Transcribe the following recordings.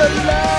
the love.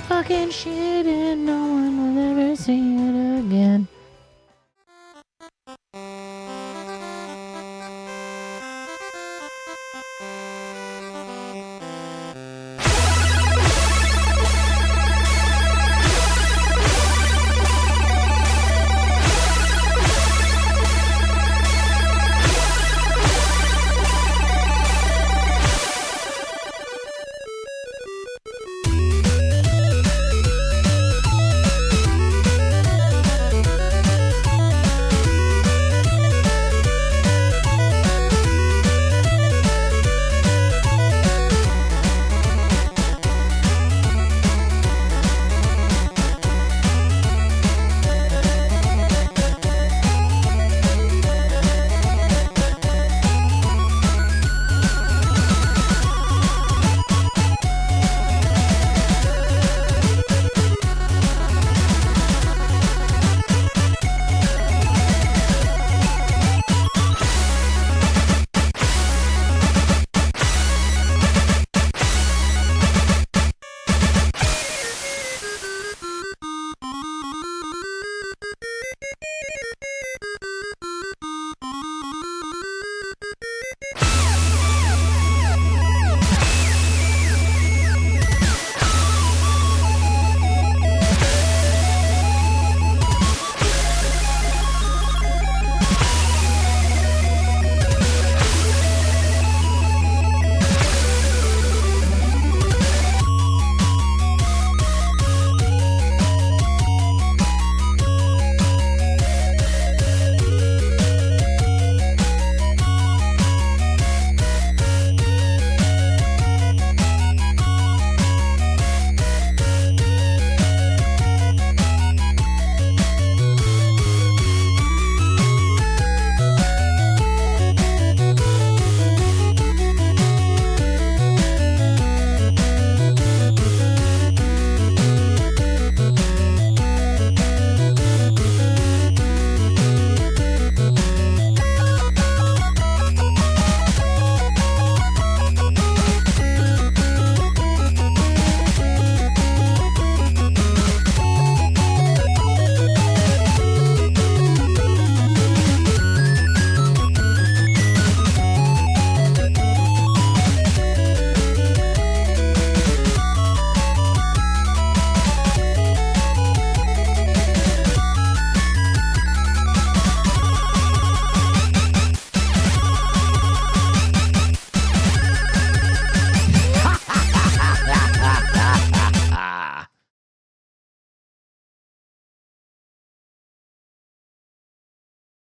Fucking shit and no one will ever see it again.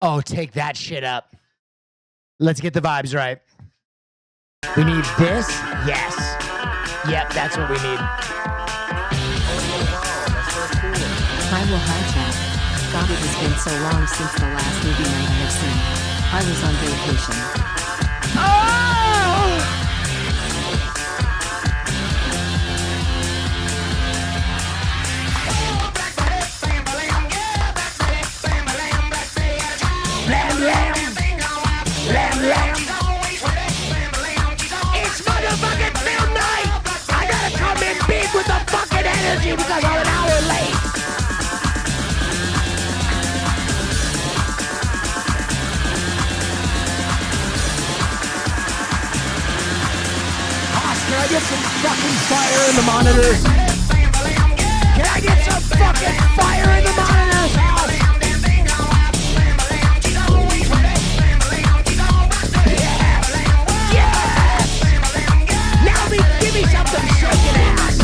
Oh, take that shit up. Let's get the vibes right. We need this. Yes. Yep, that's what we need. Hi, well, hi, chat. God, it has been so long since the last movie night I have seen. I was on vacation. Oh! Lamb, lamb. Lamb, lamb. It's motherfucking film night. I gotta come in big with the fucking energy because I'm an hour late. Can I get some fucking fire in the monitors? Can I get some fucking fire in the monitors? Yes! Yes! Now give me something shaking ass!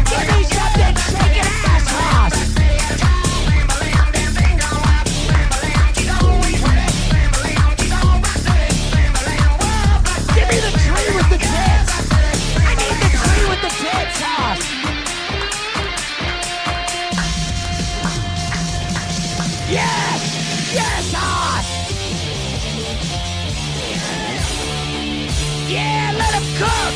Give me something shaking ass, Haas! Give me the tree with the tits! I need the tree with the tits, Haas! Yes! Yes, Haas! Yeah, let him cook!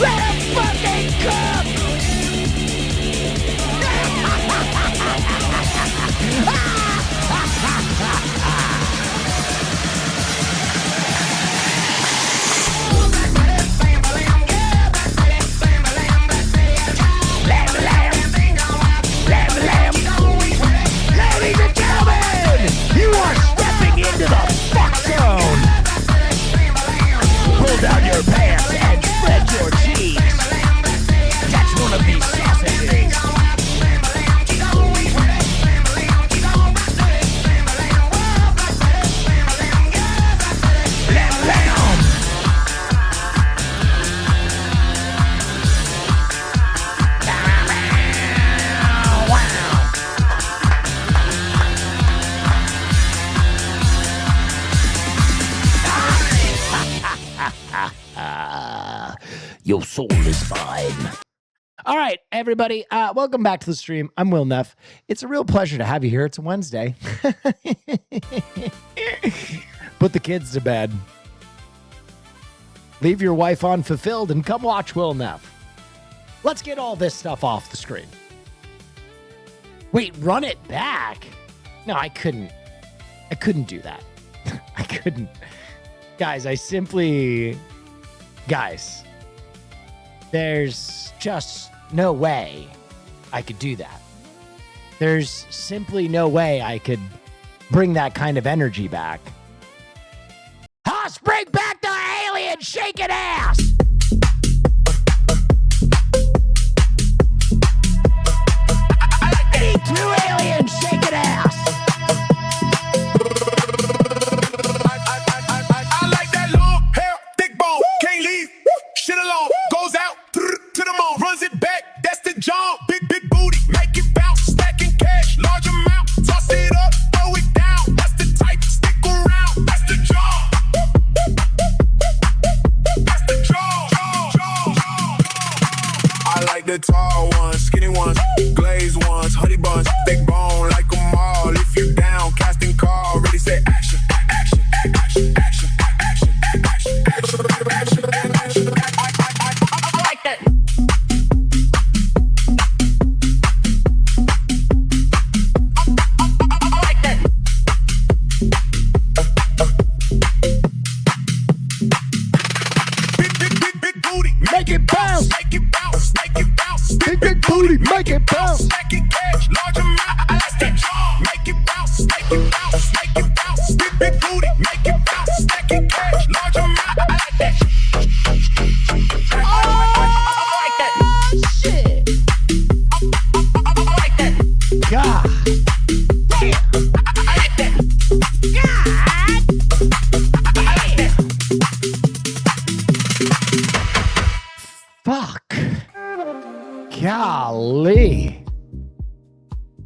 Let him fucking cook! Lamb, lamb. Lamb, lamb. Ladies and gentlemen, you are stepping into the fuck zone. Pull down your pants and spread your cheeks. Catch one of these sausages. Lamb, lamb. Your soul is mine. All right, everybody. Welcome back to the stream. I'm Will Neff. It's a real pleasure to have you here. It's a Wednesday. Put the kids to bed. Leave your wife unfulfilled and come watch Will Neff. Let's get all this stuff off the screen. Wait, run it back? No, I couldn't. I couldn't do that. I couldn't. Guys, Guys, there's just no way I could do that. There's simply no way I could bring that kind of energy back. Haas, bring back the alien shaking ass! I need 2 aliens shaking ass! I like that long hair, thick bone, can't leave shit alone. Goes out to the moon, runs it back. That's the John, big booty, make it bounce, stacking cash, large amount. Toss it up, throw it down. That's the type, stick around. That's the John. That's the John. I like the tall ones, skinny ones, glazed ones, honey buns, thick bone like them all. If you down, casting call, ready, say action, action, action, action, action, action, action, action, action. I like that. I like that. Big booty, Make it bounce! make it bounce, make it bounce. Big booty, make it bounce! Stack it cash, large amount. I like that. Make it bounce, make it bounce, make it bounce. Big booty, make it bounce. Stack it cash, large amount. I like that. I like that. Shit! I like that. God! Damn! I like that. God! I like that. Fuck! Golly!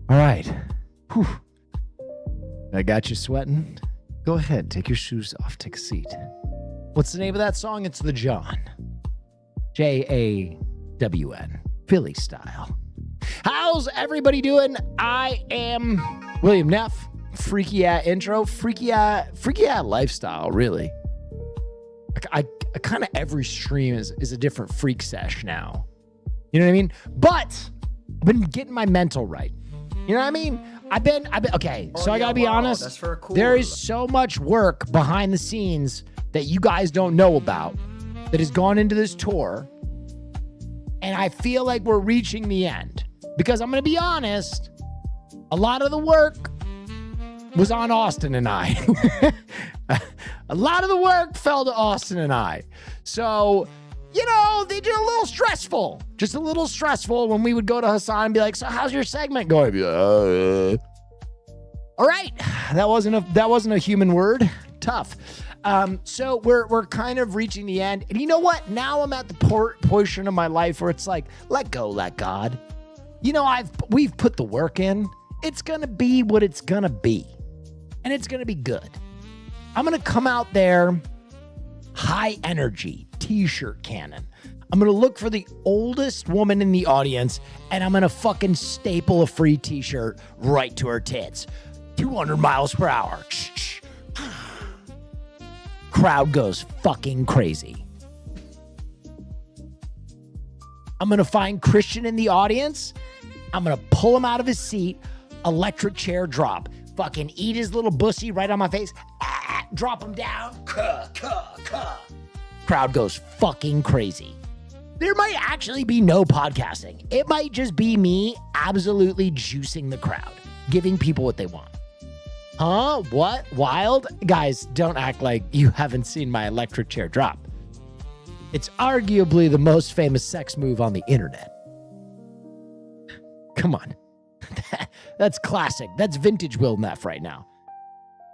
All right. Whew. I got you sweating. Go ahead, take your shoes off, take a seat. What's the name of that song? It's The John. Jawn. Philly style. How's everybody doing? I am William Neff. Freaky at intro, freaky at lifestyle, really. I kind of every stream is a different freak sesh now. You know what I mean? But I've been getting my mental right. You know what I mean? I've been okay. So I gotta be honest. That's for cool. There is so much work behind the scenes that you guys don't know about that has gone into this tour, and I feel like we're reaching the end. Because I'm gonna be honest, a lot of the work was on Austin and I. A lot of the work fell to Austin and I. So, you know, they did a little stressful. Just a little stressful when we would go to Hassan and be like, so how's your segment going? Be like, all right. That wasn't a human word. Tough. So we're kind of reaching the end. And you know what? Now I'm at the portion of my life where it's like, let go, let God. You know, we've put the work in. It's going to be what it's going to be. And it's going to be good. I'm going to come out there, high energy, t-shirt cannon. I'm going to look for the oldest woman in the audience, and I'm going to fucking staple a free t-shirt right to her tits. 200 miles per hour. Crowd goes fucking crazy. I'm going to find Christian in the audience. I'm going to pull him out of his seat, electric chair drop. Fucking eat his little bussy right on my face. Drop him down. Crowd goes fucking crazy. There might actually be no podcasting. It might just be me absolutely juicing the crowd, giving people what they want. Huh? What? Wild? Guys, don't act like you haven't seen my electric chair drop. It's arguably the most famous sex move on the internet. Come on. That's classic. That's vintage Will Neff right now.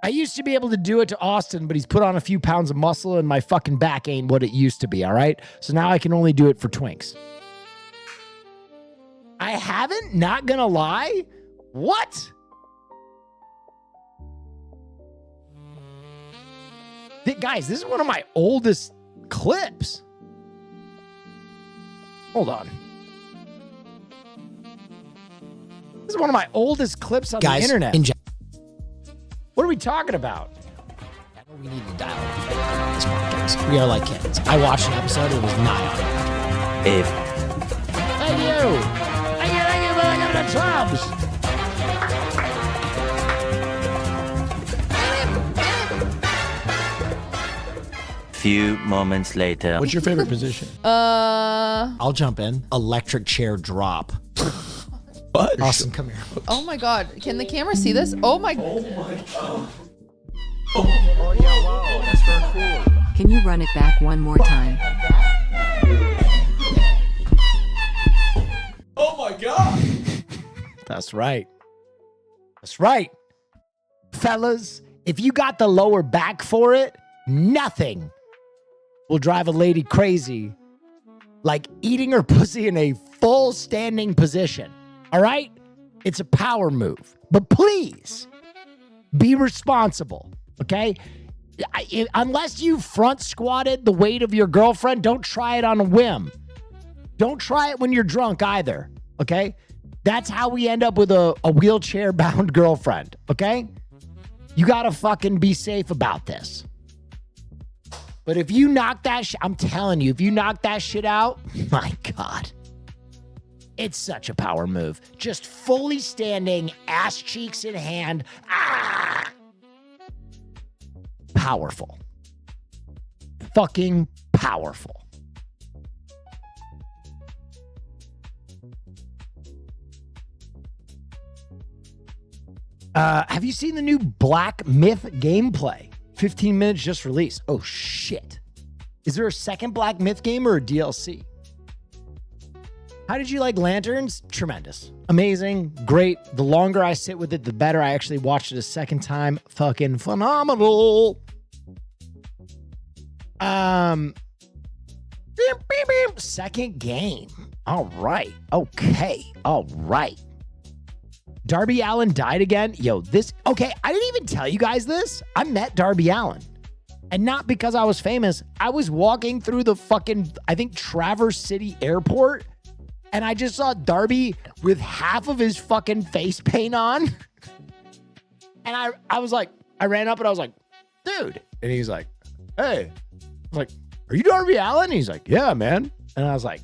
I used to be able to do it to Austin, but he's put on a few pounds of muscle and my fucking back ain't what it used to be, all right? So now I can only do it for twinks. I haven't? Not gonna lie? What? Guys, this is one of my oldest clips. Hold on. This is one of my oldest clips on the internet. What are we talking about? We need to dial it on this podcast. We are like kids. I watched an episode. It was not on. If Thank you for looking at the Trumps. few moments later. What's your favorite position? I'll jump in. Electric chair drop. What? Austin, come here. Oh my God. Can the camera see this? Oh my. Oh yeah, wow, that's very cool. Can you run it back one more time? Oh my God. That's right. That's right. Fellas, if you got the lower back for it, nothing will drive a lady crazy like eating her pussy in a full standing position. All right? It's a power move. But please, be responsible, okay? Unless you front squatted the weight of your girlfriend, don't try it on a whim. Don't try it when you're drunk either, okay? That's how we end up with a wheelchair-bound girlfriend, okay? You gotta fucking be safe about this. But if you knock that shit, I'm telling you, if you knock that shit out, my God. It's such a power move. Just fully standing, ass cheeks in hand. Ah! Powerful. Fucking powerful. Have you seen the new Black Myth gameplay? 15 minutes just released. Oh, shit. Is there a second Black Myth game or a DLC? How did you like Lanterns? Tremendous. Amazing. Great. The longer I sit with it, the better. I actually watched it a second time. Fucking phenomenal. Second game. All right. Okay. All right. Darby Allin died again. Yo, okay, I didn't even tell you guys this. I met Darby Allin. And not because I was famous. I was walking through the fucking, I think, Traverse City Airport. And I just saw Darby with half of his fucking face paint on. And I was like, I ran up and I was like, dude. And he's like, hey. I was like, are you Darby Allin? He's like, yeah, man. And I was like,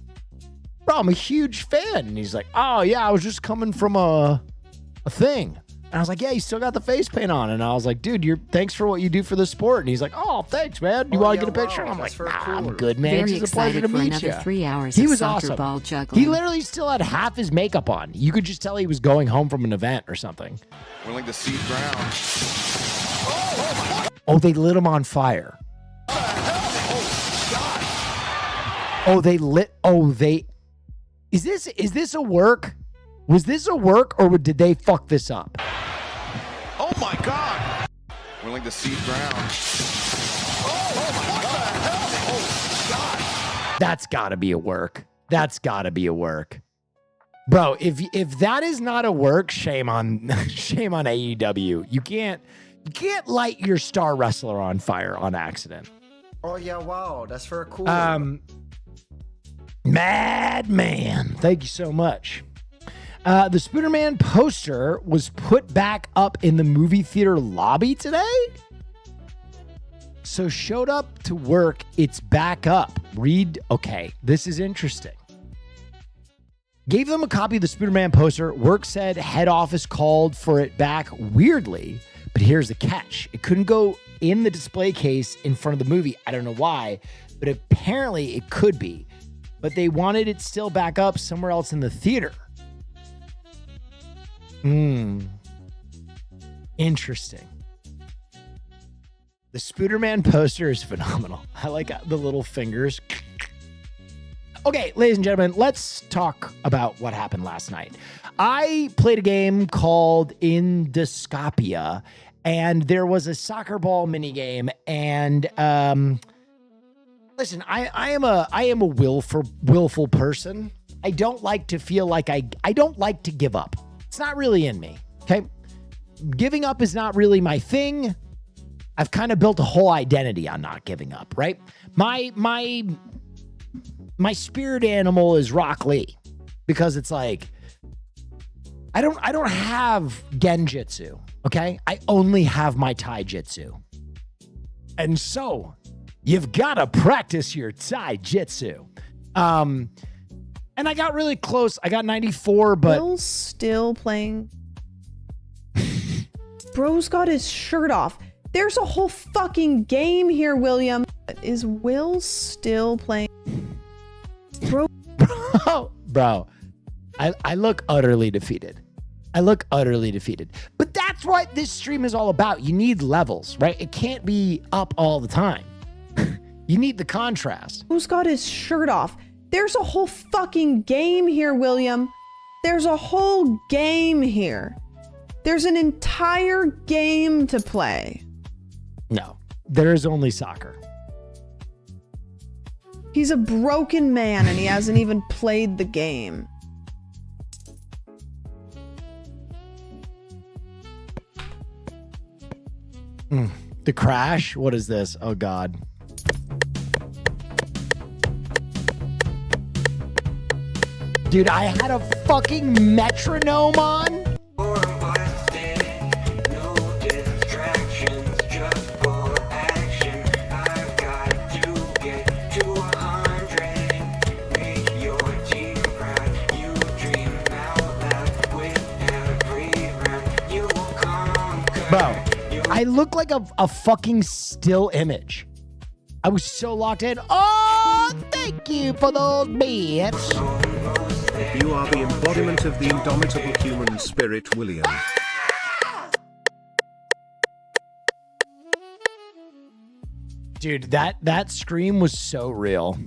bro, I'm a huge fan. And he's like, oh, yeah, I was just coming from a thing. And I was like, yeah, you still got the face paint on. And I was like, dude, thanks for what you do for the sport. And he's like, oh, thanks, man. You want to get a picture? I'm like, nah, cool. I'm good, man. Very It's a pleasure excited to for meet another you. 3 hours He of was soccer awesome. ball juggling. He literally still had half his makeup on. You could just tell he was going home from an event or something. Willing to cede ground. Oh, they lit him on fire. Is this a work? Was this a work or did they fuck this up? Oh my God! Willing to cede ground. That's gotta be a work. That's gotta be a work. Bro, if that is not a work, shame on AEW. You can't light your star wrestler on fire on accident. Oh yeah, wow, that's very cool. Madman, thank you so much. The Spooderman poster was put back up in the movie theater lobby today. So showed up to work, it's back up. Okay, this is interesting. Gave them a copy of the Spooderman poster. Work said head office called for it back weirdly, but here's the catch. It couldn't go in the display case in front of the movie. I don't know why, but apparently it could be. But they wanted it still back up somewhere else in the theater. Interesting. The Spooderman poster is phenomenal. I like the little fingers. Okay, ladies and gentlemen, let's talk about what happened last night. I played a game called Endoscopia, and there was a soccer ball minigame, and listen, I am a willful person. I don't like to feel like I don't like to give up. It's not really in me, okay? Giving up is not really my thing. I've kind of built a whole identity on not giving up, right? My spirit animal is Rock Lee, because it's like I don't have Genjutsu, okay? I only have my Taijutsu. And so you've got to practice your Taijutsu. And I got really close. I got 94, but Will's still playing. Bro's got his shirt off. There's a whole fucking game here, William. Is Will still playing? Bro, I look utterly defeated. But that's what this stream is all about. You need levels, right? It can't be up all the time. You need the contrast. Who's got his shirt off? There's a whole fucking game here, William. There's a whole game here. There's an entire game to play. No, there is only soccer. He's a broken man and he hasn't even played the game. The crash? What is this? Oh, God. Dude, I had a fucking metronome on. Bro, I look like a fucking still image. I was so locked in. Oh, thank you for those bits. You are the embodiment of the indomitable human spirit, William. Dude, that scream was so real.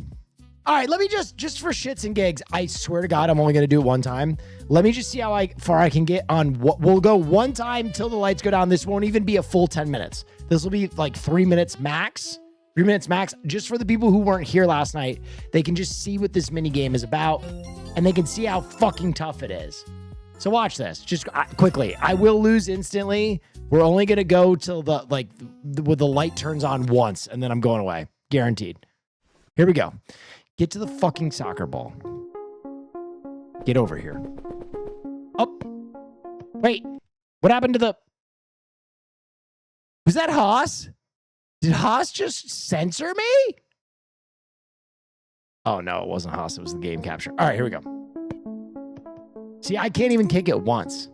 All right, let me just for shits and gigs, I swear to God, I'm only going to do it one time. Let me just see how far I can get on what we'll go one time till the lights go down. This won't even be a full 10 minutes. This will be like 3 minutes max. 3 minutes max. Just for the people who weren't here last night, they can just see what this mini game is about and they can see how fucking tough it is. So watch this. Just quickly. I will lose instantly. We're only going to go till the light turns on once, and then I'm going away. Guaranteed. Here we go. Get to the fucking soccer ball. Get over here. Oh. Wait. What happened to the... Was that Haas? Did Haas just censor me? Oh, no, it wasn't Haas. It was the game capture. All right, here we go. See, I can't even kick it once.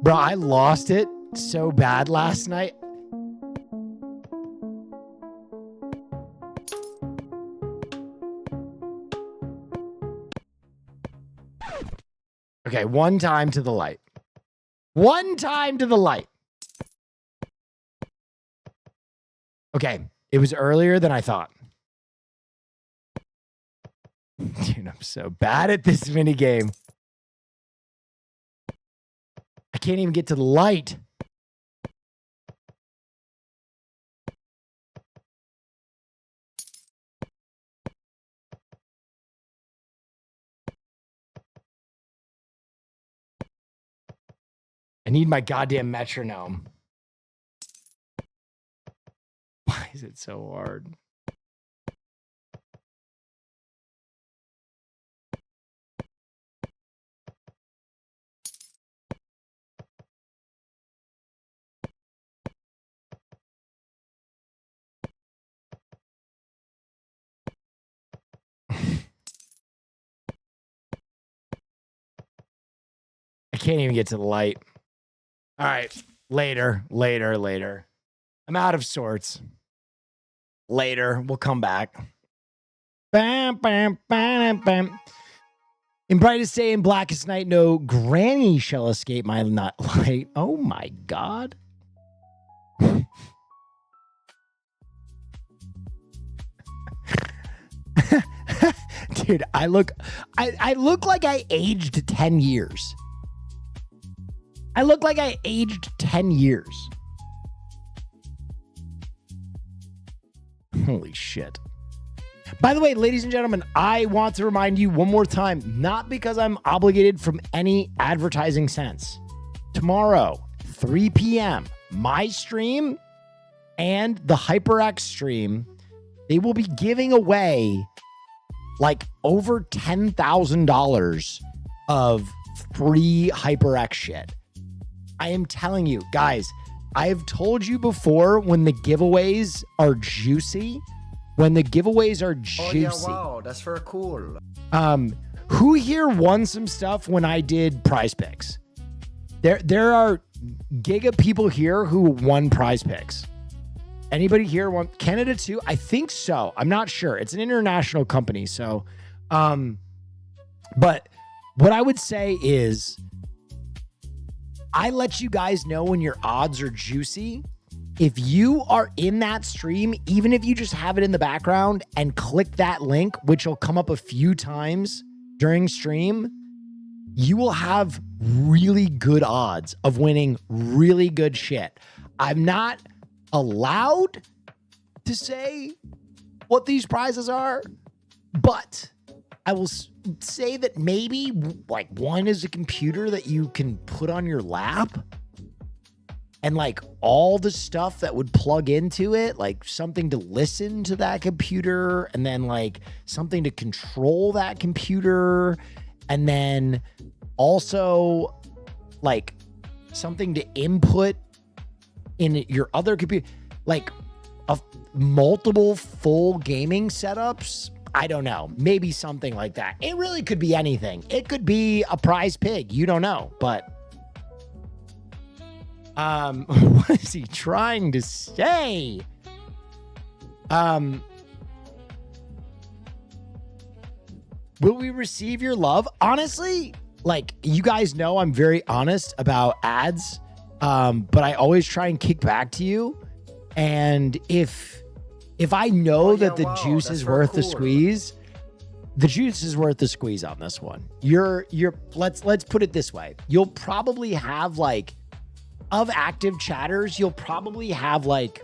Bro, I lost it so bad last night. Okay, one time to the light. One time to the light. Okay, it was earlier than I thought. Dude, I'm so bad at this mini game. I can't even get to the light. I need my goddamn metronome. Why is it so hard? I can't even get to the light. All right. Later. I'm out of sorts. Later. We'll come back. Bam, bam, bam, bam. In brightest day and blackest night, no granny shall escape my light. Oh my God. Dude, I look like I aged 10 years. I look like I aged 10 years. Holy shit. By the way, ladies and gentlemen, I want to remind you one more time, not because I'm obligated from any advertising sense. Tomorrow, 3 p.m., my stream and the HyperX stream, they will be giving away like over $10,000 of free HyperX shit. I am telling you, guys, I have told you before when the giveaways are juicy. When the giveaways are juicy. Oh, yeah, wow. That's very cool. Who here won some stuff when I did prize picks? There are giga people here who won prize picks. Anybody here won Canada too? I think so. I'm not sure. It's an international company. So, but what I would say is I let you guys know when your odds are juicy. If you are in that stream, even if you just have it in the background and click that link, which will come up a few times during stream, you will have really good odds of winning really good shit. I'm not allowed to say what these prizes are, but I will say that maybe like one is a computer that you can put on your lap and like all the stuff that would plug into it, like something to listen to that computer and then like something to control that computer. And then also like something to input in your other computer, like multiple full gaming setups. I don't know. Maybe something like that. It really could be anything. It could be a prize pig. You don't know, but what is he trying to say? Will we receive your love? Honestly, like you guys know, I'm very honest about ads. But I always try and kick back to you. And if I know that the juice is worth the squeeze, the juice is worth the squeeze on this one. Let's put it this way. You'll probably have like, of active chatters, you'll probably have like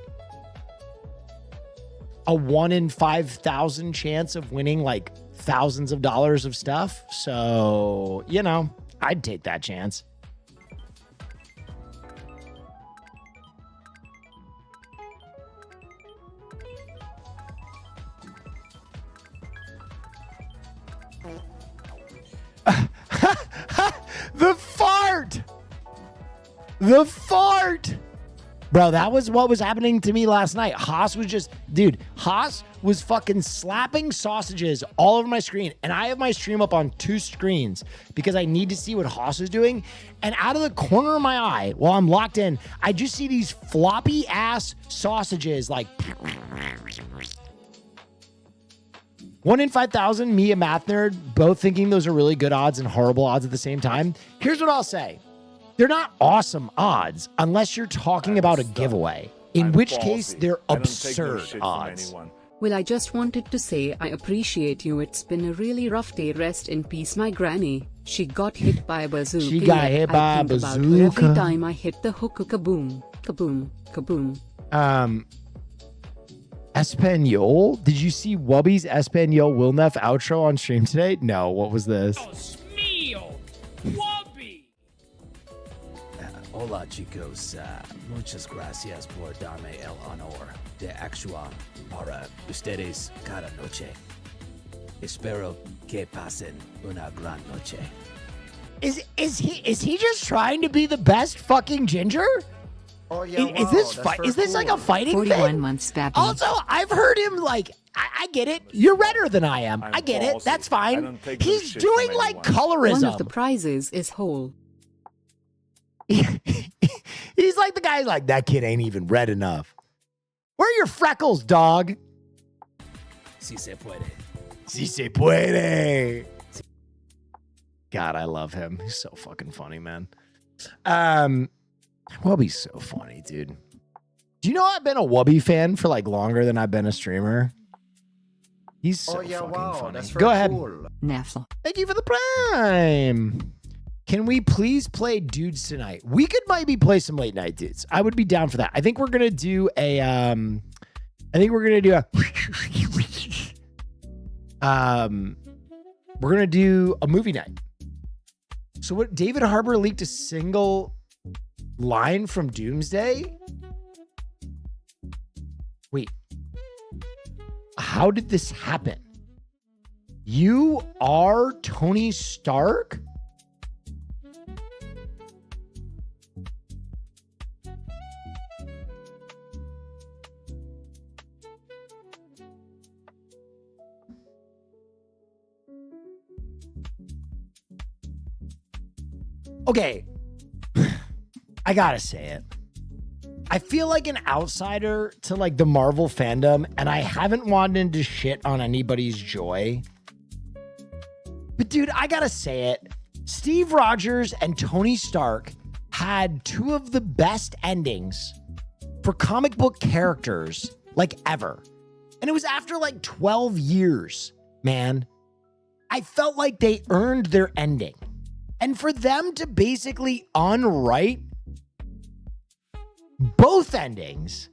a 1 in 5,000 chance of winning like thousands of dollars of stuff. So, you know, I'd take that chance. The fart! The fart! Bro, that was what was happening to me last night. Haas was just, dude, Haas was fucking slapping sausages all over my screen. And I have my stream up on 2 screens because I need to see what Haas is doing. And out of the corner of my eye, while I'm locked in, I just see these floppy ass sausages like 1 in 5,000, me, a math nerd, both thinking those are really good odds and horrible odds at the same time. Here's what I'll say. They're not awesome odds unless you're talking about a giveaway, in which case they're absurd odds. Well, I just wanted to say I appreciate you. It's been a really rough day. Rest in peace, my granny. She got hit by a bazooka. She got hit by a I think about her bazooka. every time I hit the hook. Kaboom, kaboom, kaboom. Espanol? Did you see Wubby's Espanol Will Neff outro on stream today? No, what was this? Hola chicos, muchas gracias por darme el honor de actuar para ustedes cada noche. Espero que pasen una gran noche. Is he just trying to be the best fucking ginger? Oh yeah, Is wow, this that's very is this like a cool. fighting 41 thing? months, Babby. Also, I've heard him like I get it. You're redder than I am. I get it. That's fine. He's doing like colorism. One of the prizes is whole. He's like the guy like, that kid ain't even red enough. Where are your freckles, dog? Si se puede. Si se puede. God, I love him. He's so fucking funny, man. Wubby's so funny, dude. Do you know I've been a Wubby fan for like longer than I've been a streamer? He's so Oh yeah, fucking wow, funny. that's very Go ahead. cool. Neff. Thank you for the prime. Can we please play dudes tonight? We could maybe play some late night dudes. I would be down for that. I think we're gonna do a we're gonna do a movie night. So what, David Harbour leaked a single line from Doomsday? Wait. How did this happen? You are Tony Stark? Okay, I gotta say it. I feel like an outsider to like the Marvel fandom, and I haven't wanted to shit on anybody's joy. But dude, I gotta say it. Steve Rogers and Tony Stark had 2 of the best endings for comic book characters like ever. And it was after like 12 years, man. I felt like they earned their ending. And for them to basically unwrite both endings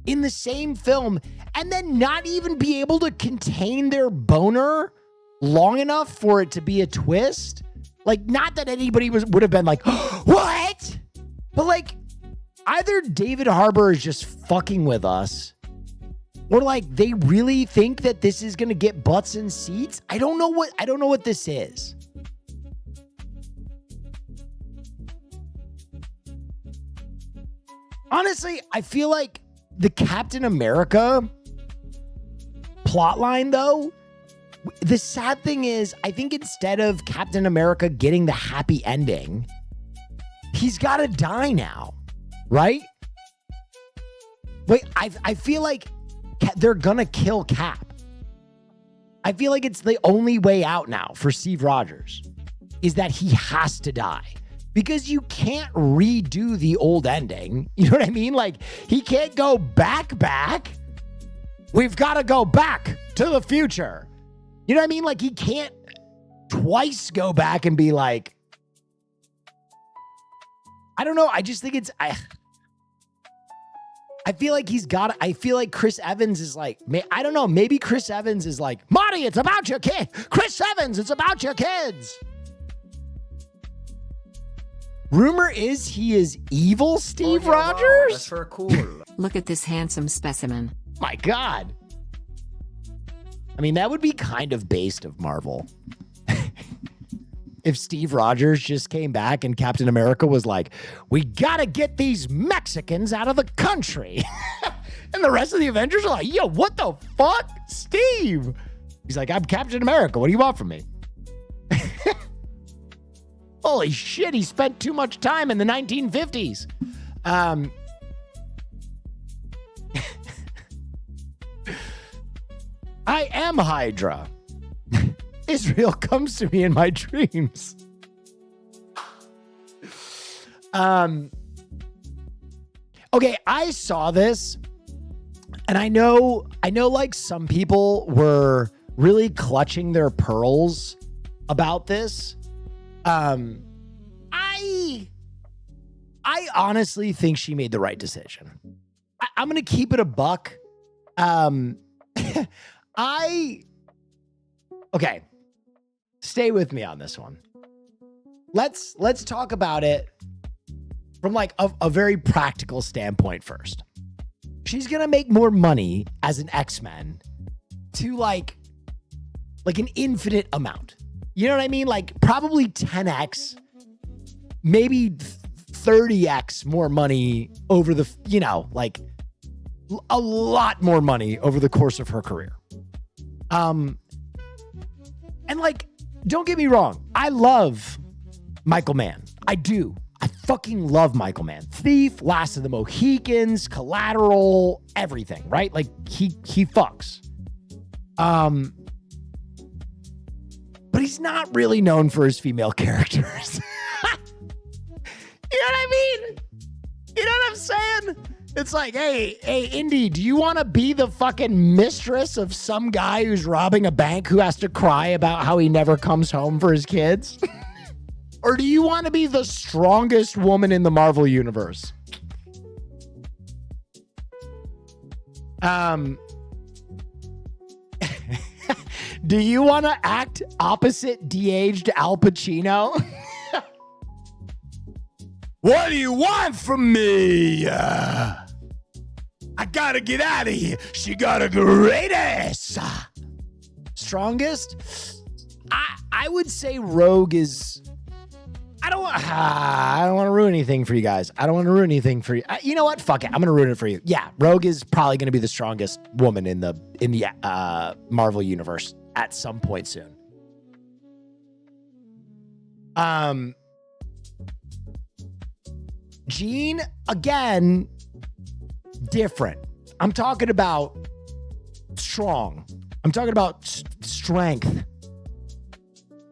in the same film and then not even be able to contain their boner long enough for it to be a twist. Like, not that anybody would have been like, what? But like, either David Harbour is just fucking with us, or like they really think that this is gonna get butts in seats. I don't know what this is. Honestly, I feel like the Captain America plotline, though, the sad thing is, I think instead of Captain America getting the happy ending, he's got to die now, right? Wait, I feel like they're going to kill Cap. I feel like it's the only way out now for Steve Rogers is that he has to die. Because you can't redo the old ending. You know what I mean? Like, he can't go back. We've got to go back to the future. You know what I mean? Like, he can't twice go back and be like, I don't know. I just think it's... I feel like Chris Evans is like, I don't know, maybe Chris Evans is like, Marty, it's about your kid. Chris Evans, it's about your kids. Rumor is he is evil Steve Rogers? Wow, that's for cool. Look at this handsome specimen. My God. I mean, that would be kind of based of Marvel. If Steve Rogers just came back and Captain America was like, we gotta get these Mexicans out of the country. And the rest of the Avengers are like, yo, what the fuck? Steve. He's like, I'm Captain America. What do you want from me? Holy shit, he spent too much time in the 1950s. I am Hydra. Israel comes to me in my dreams. Okay, I saw this, and I know like some people were really clutching their pearls about this. I honestly think she made the right decision. I'm gonna keep it a buck. Okay. Stay with me on this one. Let's talk about it from like a very practical standpoint first. She's gonna make more money as an X-Men to like an infinite amount. You know what I mean? Like probably 10x, maybe 30x more money over the, like a lot more money over the course of her career. And like, don't get me wrong. I love Michael Mann. I do. I fucking love Michael Mann. Thief, Last of the Mohicans, Collateral, everything, right? Like he fucks. But he's not really known for his female characters. You know what I mean? You know what I'm saying? It's like, hey, Indy, do you want to be the fucking mistress of some guy who's robbing a bank who has to cry about how he never comes home for his kids? Or do you want to be the strongest woman in the Marvel universe? Do you want to act opposite de-aged Al Pacino? What do you want from me? I gotta get out of here. She got a great ass. Strongest? I would say Rogue is... I don't want to ruin anything for you guys. I don't want to ruin anything for you. You know what? Fuck it. I'm going to ruin it for you. Yeah, Rogue is probably going to be the strongest woman in the Marvel universe at some point soon. Jean, again, different. I'm talking about strong. I'm talking about strength.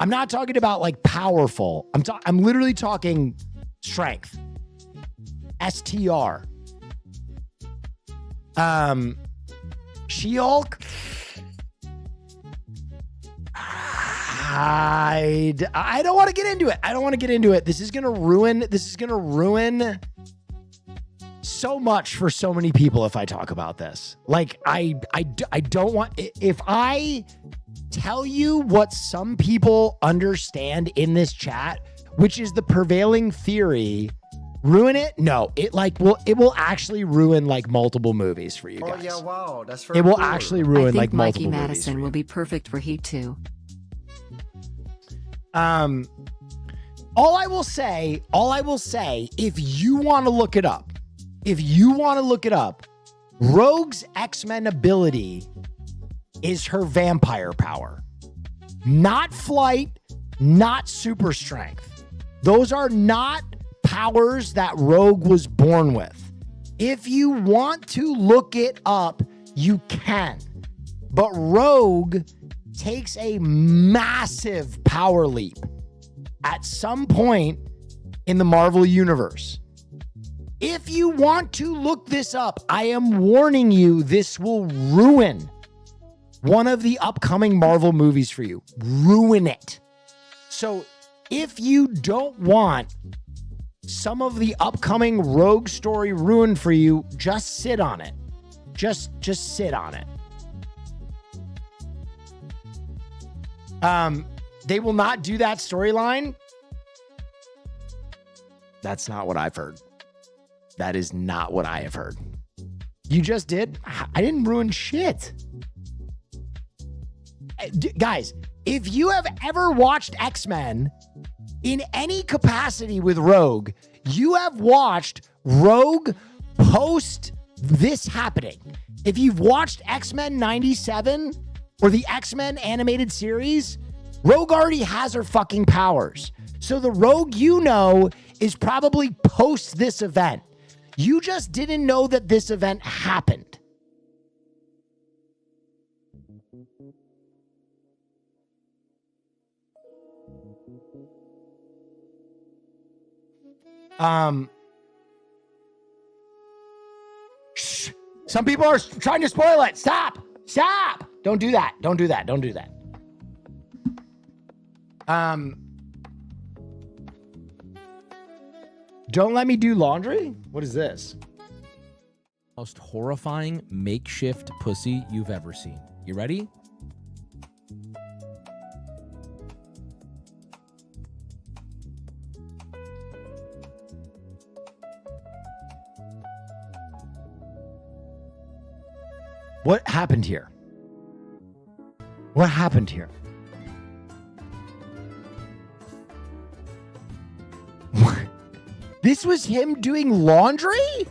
I'm not talking about like powerful. I'm literally talking strength. STR. She-Hulk. I don't want to get into it. I don't want to get into it. This is gonna ruin so much for so many people if I talk about this. Like I don't want, if I tell you what some people understand in this chat, which is the prevailing theory, ruin it? No, it will actually ruin like multiple movies for you guys. Oh yeah, wow, that's it will actually ruin like Mikey multiple Madison movies. will be perfect for Heat 2. All I will say, if you want to look it up, Rogue's X-Men ability is her vampire power. Not flight, not super strength. Those are not powers that Rogue was born with. If you want to look it up, you can. But Rogue takes a massive power leap at some point in the Marvel universe. If you want to look this up, I am warning you, this will ruin one of the upcoming Marvel movies for you. Ruin it. So if you don't want some of the upcoming Rogue story ruined for you, just sit on it. Just sit on it. They will not do that storyline. That's not what I've heard. That is not what I have heard. You just did? I didn't ruin shit. Guys, if you have ever watched X-Men in any capacity with Rogue, you have watched Rogue post this happening. If you've watched X-Men 97 or the X-Men animated series, Rogue already has her fucking powers. So the Rogue you know is probably post this event. You just didn't know that this event happened. Shh. Some people are trying to spoil it. Stop. Stop. Don't do that. Don't do that. Don't do that. Don't let me do laundry? What is this? Most horrifying makeshift pussy you've ever seen. You ready? What happened here? What happened here? This was him doing laundry?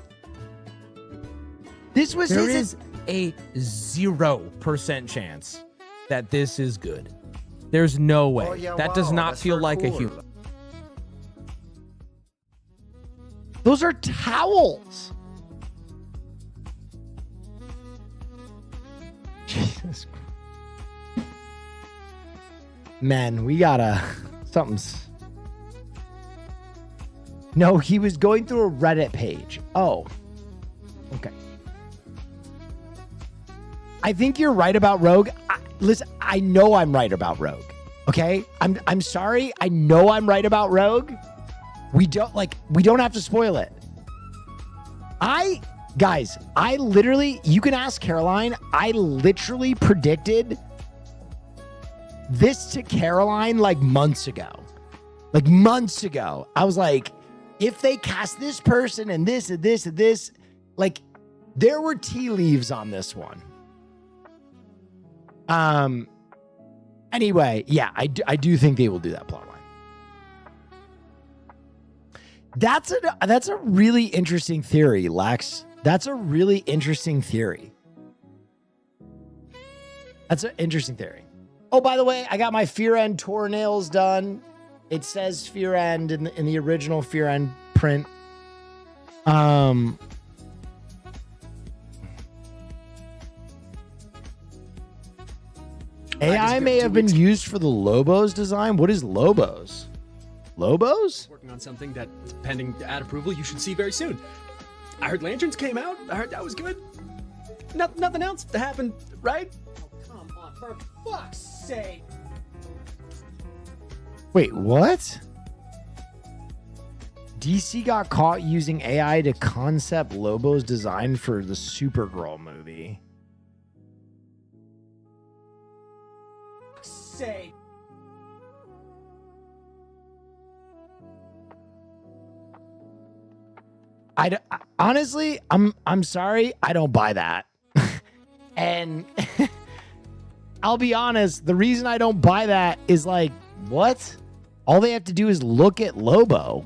This was There his... is a 0% chance that this is good. There's no way. Oh, yeah, that does wow, not that's feel very like a cool. human. Those are towels. Jesus Christ. Man, we gotta... Something's... No, he was going through a Reddit page. Oh. Okay. I think you're right about Rogue. Listen, I know I'm right about Rogue. Okay? I'm sorry. I know I'm right about Rogue. We don't have to spoil it. Guys, I literally, you can ask Caroline, I literally predicted this to Caroline like months ago. Like months ago. I was like, if they cast this person and this and this and this, like there were tea leaves on this one. Anyway, yeah, I do think they will do that plot line. That's a really interesting theory, Lex. That's a really interesting theory. That's an interesting theory. Oh, by the way, I got my Fear End toenails done. It says Fear End in the original Fear End print. AI may have been used for the Lobos design. What is Lobos? Lobos? Working on something that, pending ad approval, you should see very soon. I heard Lanterns came out. I heard that was good. Nothing else to happen, right? Oh, come on, for fuck's sake. Wait, what? DC got caught using AI to concept Lobo's design for the Supergirl movie. Say. Honestly, I'm sorry, I don't buy that. And I'll be honest, the reason I don't buy that is like, what? All they have to do is look at Lobo.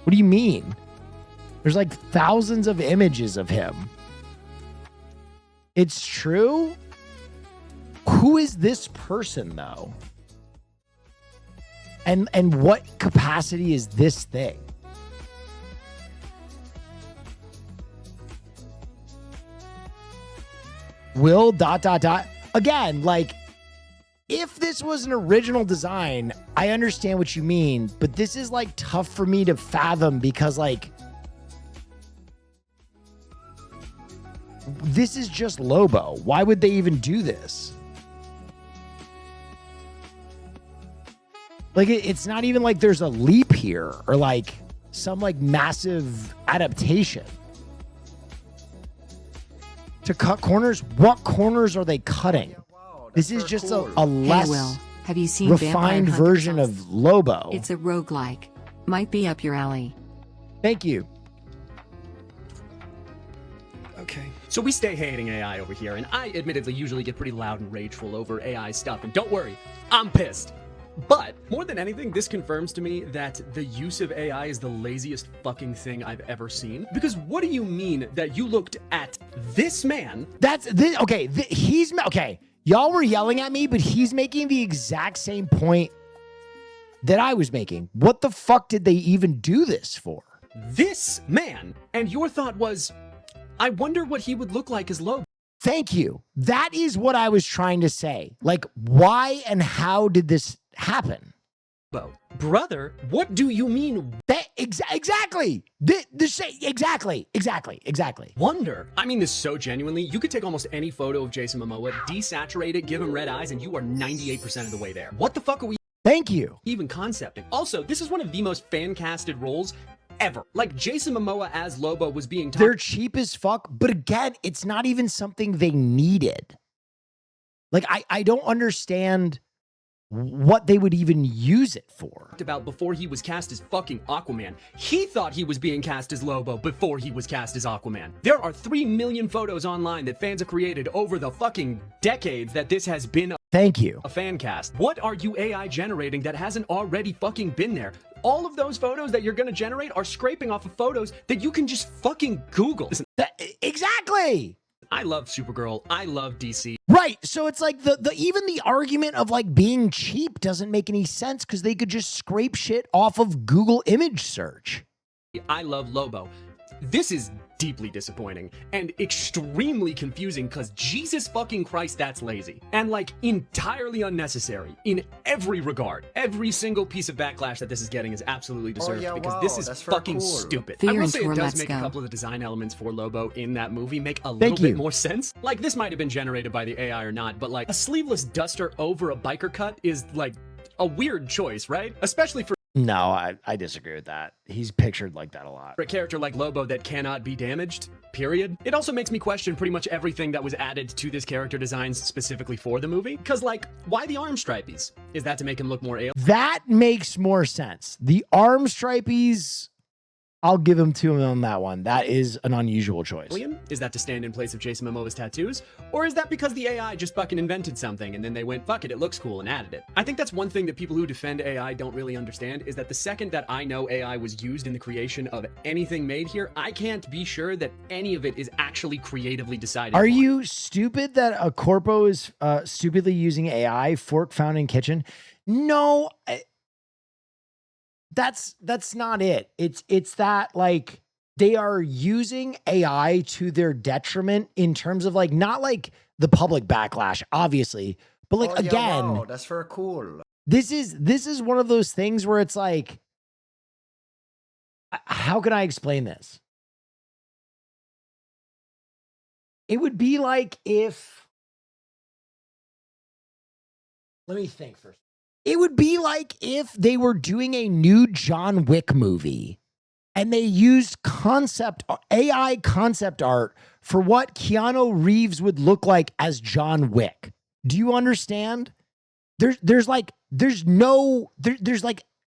What do you mean? There's like thousands of images of him. It's true? Who is this person though? And what capacity is this thing? Will ... Again, like, if this was an original design, I understand what you mean, but this is like tough for me to fathom because like this is just Lobo. Why would they even do this? Like it's not even like there's a leap here or like some like massive adaptation to cut corners. What corners are they cutting? This is just a Hey less Will, have you seen refined Vampire Hunter version Plus? of Lobo. It's a roguelike. Might be up your alley. Thank you. Okay. So we stay hating AI over here, and I admittedly usually get pretty loud and rageful over AI stuff, and don't worry, I'm pissed. But more than anything, this confirms to me that the use of AI is the laziest fucking thing I've ever seen. Because what do you mean that you looked at this man? That's this. Okay, he's okay. Y'all were yelling at me, but he's making the exact same point that I was making. What the fuck did they even do this for? This man, and your thought was, I wonder what he would look like as Lobo. Thank you. That is what I was trying to say. Like, why and how did this happen? Brother, what do you mean? Exactly. Exactly. Wonder. I mean this so genuinely. You could take almost any photo of Jason Momoa, desaturate it, give him red eyes, and you are 98% of the way there. What the fuck are we Thank you. even concepting? Also, this is one of the most fan-casted roles ever. Like, Jason Momoa as Lobo was being They're cheap as fuck, but again, it's not even something they needed. Like, I don't understand what they would even use it for. About before he was cast as fucking Aquaman. He thought he was being cast as Lobo before he was cast as Aquaman. There are 3 million photos online that fans have created over the fucking decades that this has been Thank you. a fan cast. What are you AI generating that hasn't already fucking been there? All of those photos that you're gonna generate are scraping off of photos that you can just fucking Google. Listen, Exactly. I love Supergirl. I love DC. Right. So it's like the even the argument of like being cheap doesn't make any sense because they could just scrape shit off of Google image search. I love Lobo. This is deeply disappointing and extremely confusing because Jesus fucking Christ, that's lazy. And like entirely unnecessary in every regard. Every single piece of backlash that this is getting is absolutely deserved because this is fucking stupid. Fear I will and say it Tour, does let's make go. a couple of the design elements for Lobo in that movie make a little Thank bit you. more sense. Like this might have been generated by the AI or not, but like a sleeveless duster over a biker cut is like a weird choice, right? Especially for No, I disagree with that. He's pictured like that a lot. a character like Lobo that cannot be damaged, period. It also makes me question pretty much everything that was added to this character design specifically for the movie. Because, like, why the arm stripies? Is that to make him look more alien? That makes more sense. The arm stripies, I'll give him to him on that one. That is an unusual choice. Is that to stand in place of Jason Momoa's tattoos? Or is that because the AI just fucking invented something and then they went, fuck it, it looks cool and added it? I think that's one thing that people who defend AI don't really understand is that the second that I know AI was used in the creation of anything made here, I can't be sure that any of it is actually creatively decided. Are upon. you stupid that a corpo is stupidly using AI? Fork found in kitchen? No, that's not it. It's that like they are using AI to their detriment in terms of like not like the public backlash, obviously, but like again, wow, that's very cool. this is one of those things where it's like, how can I explain this? It would be like if, let me think first. It would be like if they were doing a new John Wick movie and they used AI concept art for what Keanu Reeves would look like as John Wick. Do you understand? There's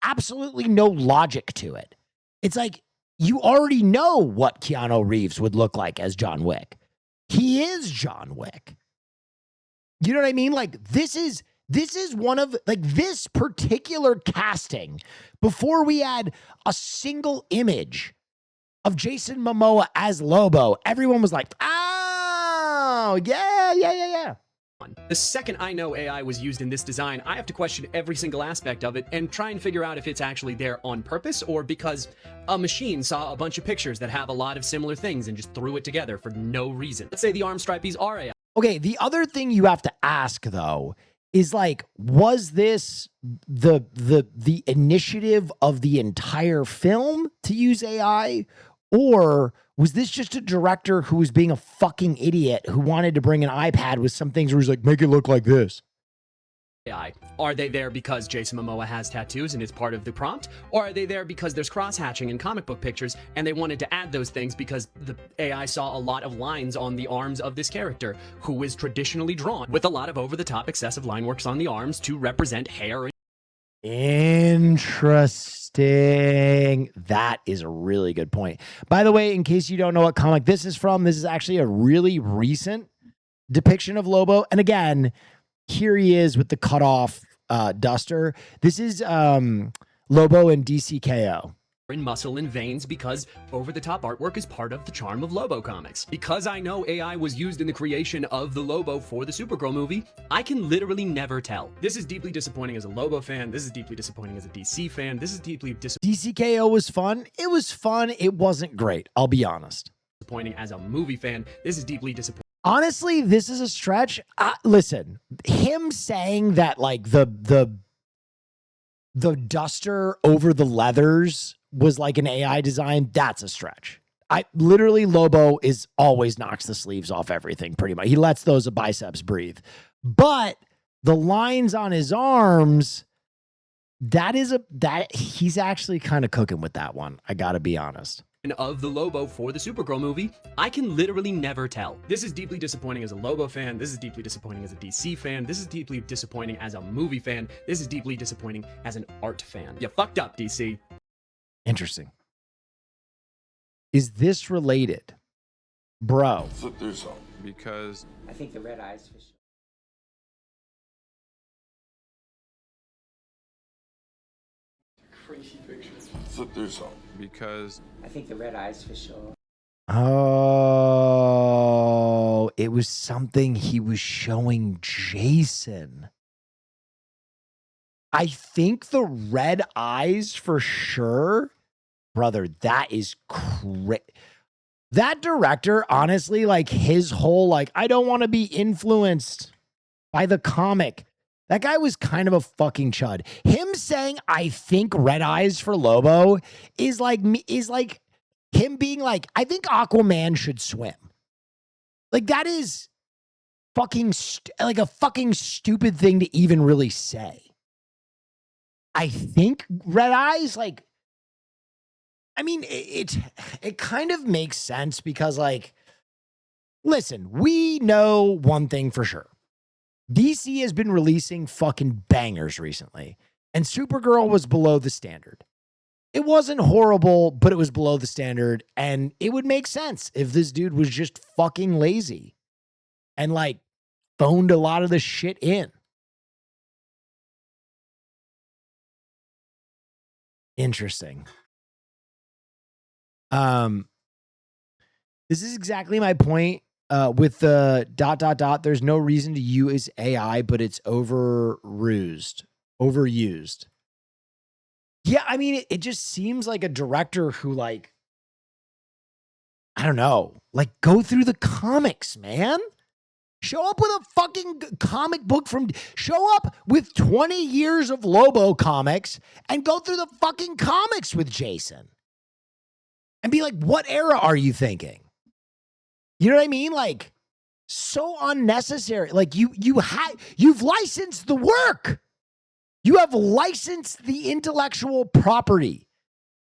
absolutely no logic to it. It's like you already know what Keanu Reeves would look like as John Wick. He is John Wick. You know what I mean? Like this is one of like this particular casting before we had a single image of Jason Momoa as Lobo. Everyone was like, oh, yeah. The second I know AI was used in this design, I have to question every single aspect of it and try and figure out if it's actually there on purpose or because a machine saw a bunch of pictures that have a lot of similar things and just threw it together for no reason. Let's say the arm stripies are AI. Okay, the other thing you have to ask though is like, was this the initiative of the entire film to use AI? Or was this just a director who was being a fucking idiot who wanted to bring an iPad with some things where he's like, make it look like this? AI. Are they there because Jason Momoa has tattoos and it's part of the prompt? Or are they there because there's cross-hatching in comic book pictures and they wanted to add those things because the AI saw a lot of lines on the arms of this character who is traditionally drawn with a lot of over-the-top excessive line works on the arms to represent hair? Interesting. That is a really good point. By the way, in case you don't know what comic this is from, this is actually a really recent depiction of Lobo. And again, here he is with the cutoff duster. This is Lobo and DCKO. In muscle and veins because over-the-top artwork is part of the charm of Lobo comics. Because I know AI was used in the creation of the Lobo for the Supergirl movie, I can literally never tell. This is deeply disappointing as a Lobo fan. This is deeply disappointing as a DC fan. This is deeply DCKO was fun. It was fun. It wasn't great. I'll be honest. disappointing as a movie fan. This is deeply disappointing. Honestly, this is a stretch. Listen, him saying that like the duster over the leathers was like an AI design, that's a stretch. I literally, Lobo is always knocks the sleeves off everything pretty much. He lets those biceps breathe. But the lines on his arms, that he's actually kind of cooking with that one. I gotta be honest. Of the Lobo for the Supergirl movie, I can literally never tell. This is deeply disappointing as a Lobo fan. This is deeply disappointing as a DC fan. This is deeply disappointing as a movie fan. This is deeply disappointing as an art fan. You fucked up, DC. Interesting. Is this related? Bro. Flip through something. Because I think the red eyes for sure. Crazy pictures. Flip through something. because I think the red eyes for sure. Oh, it was something he was showing Jason. I think the red eyes for sure. Brother, that is crazy. That director, honestly, like his whole, like, I don't want to be influenced by the comic. That guy was kind of a fucking chud. Him saying, I think red eyes for Lobo is like him being like, I think Aquaman should swim. Like, that is fucking like a fucking stupid thing to even really say. I think red eyes, like, I mean, it kind of makes sense because, like, listen, we know one thing for sure. DC has been releasing fucking bangers recently, and Supergirl was below the standard. It wasn't horrible, but it was below the standard, and it would make sense if this dude was just fucking lazy and, like, phoned a lot of the shit in. Interesting. This is exactly my point with the ... There's no reason to use AI, but it's overused. Yeah, I mean, it just seems like a director who, like, I don't know, like, go through the comics, man. Show up with a fucking comic book show up with 20 years of Lobo comics and go through the fucking comics with Jason. And be like, what era are you thinking? You know what I mean? Like, so unnecessary. Like, you've licensed the work. You have licensed the intellectual property.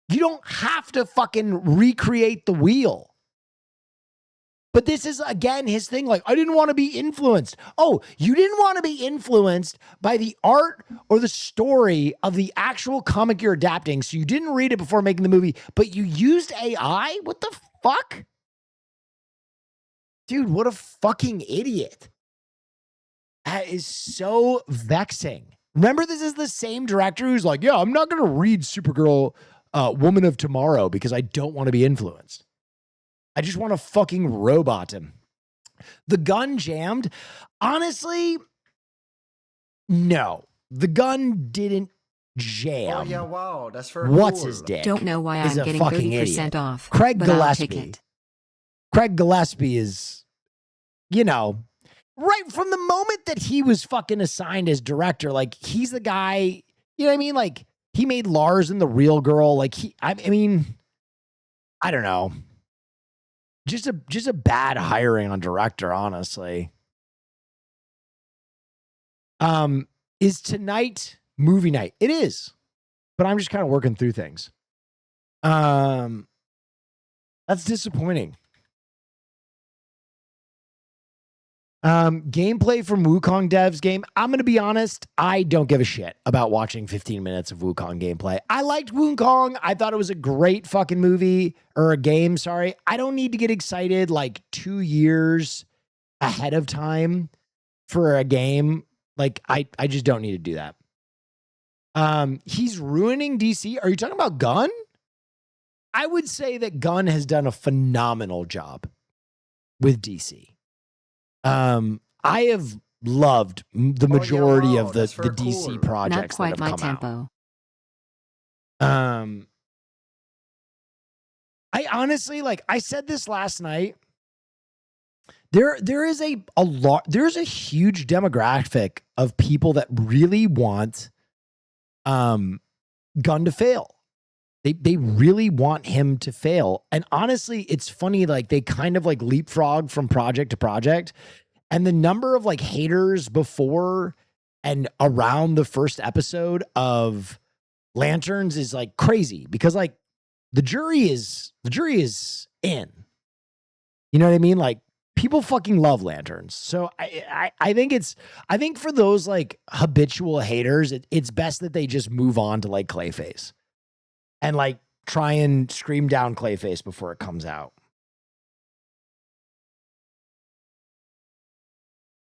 You don't have to fucking recreate the wheel. But this is, again, his thing. Like, I didn't want to be influenced. Oh, you didn't want to be influenced by the art or the story of the actual comic you're adapting. So you didn't read it before making the movie, but you used AI? What the fuck? Dude, what a fucking idiot. That is so vexing. Remember, this is the same director who's like, yeah, I'm not going to read Supergirl Woman of Tomorrow because I don't want to be influenced. I just want to fucking robot him. The gun jammed. Honestly, no. The gun didn't jam. Oh, yeah, wow. That's very What's cool. his dick? Don't know why I'm Is a getting fucking 30% idiot. off. Craig but I'll take Gillespie. it. Craig Gillespie is, you know, right from the moment that he was fucking assigned as director, like, he's the guy, you know what I mean? Like, he made Lars and the Real Girl. Like, I mean, I don't know. Just a bad hiring on director, honestly. Is tonight movie night? It is, but I'm just kind of working through things. That's disappointing. Gameplay from Wukong devs game. I'm going to be honest. I don't give a shit about watching 15 minutes of Wukong gameplay. I liked Wukong. I thought it was a great fucking movie or a game. Sorry. I don't need to get excited like 2 years ahead of time for a game. Like I just don't need to do that. He's ruining DC. Are you talking about Gunn? I would say that Gunn has done a phenomenal job with DC. I have loved the majority of the DC projects Not quite that my have come tempo. out. I honestly, like I said this last night, there's a huge demographic of people that really want Gunn to fail. They really want him to fail. And honestly, it's funny, like they kind of like leapfrog from project to project. And the number of like haters before and around the first episode of Lanterns is like crazy because like the jury is in. You know what I mean? Like people fucking love Lanterns. So I think for those like habitual haters, it's best that they just move on to like Clayface. And like try and scream down Clayface before it comes out.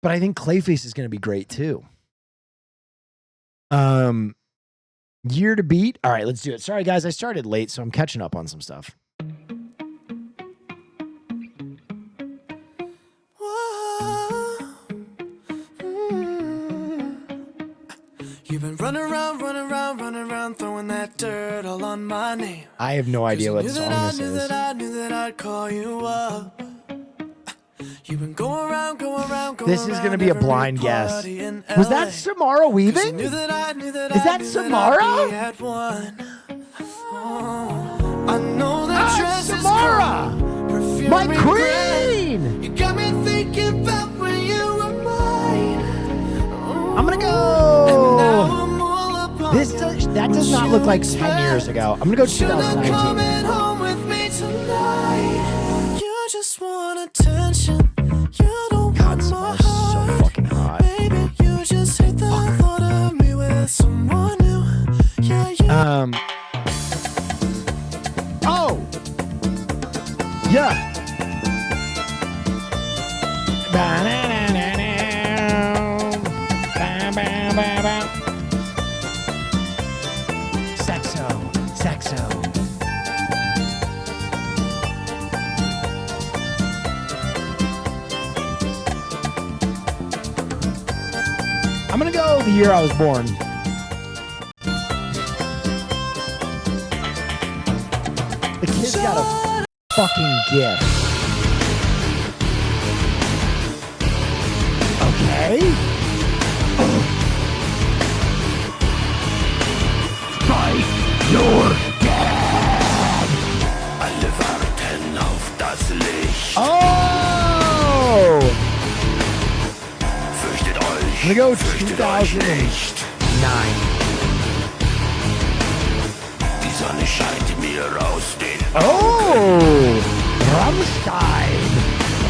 But I think Clayface is going to be great too. Year to beat. All right, let's do it. Sorry guys, I started late, so I'm catching up on some stuff. You've been running around, throwing that dirt all on my name. I have no idea what song this is. I knew that I'd call you up. You've been going around. This is going to be a blind guess. Was that Samara Weaving? Is that Samara? I know that dress Samara! My queen! You got me thinking about when you were mine. I'm going to go. That does not look like 10 years ago. I'm going to go 2019. Home with me tonight. You just want attention. You don't want my heart. So fucking hot. Baby, you just hate the thought of me with someone new. Yeah, Oh. Yeah. Sexo. I'm gonna go the year I was born. The kid's got a fucking gift. Okay. Fight your dad. alle warten auf das Licht. Oh! Fürchtet euch. I'm gonna go 2009. Die Sonne scheint mir aus den Oh!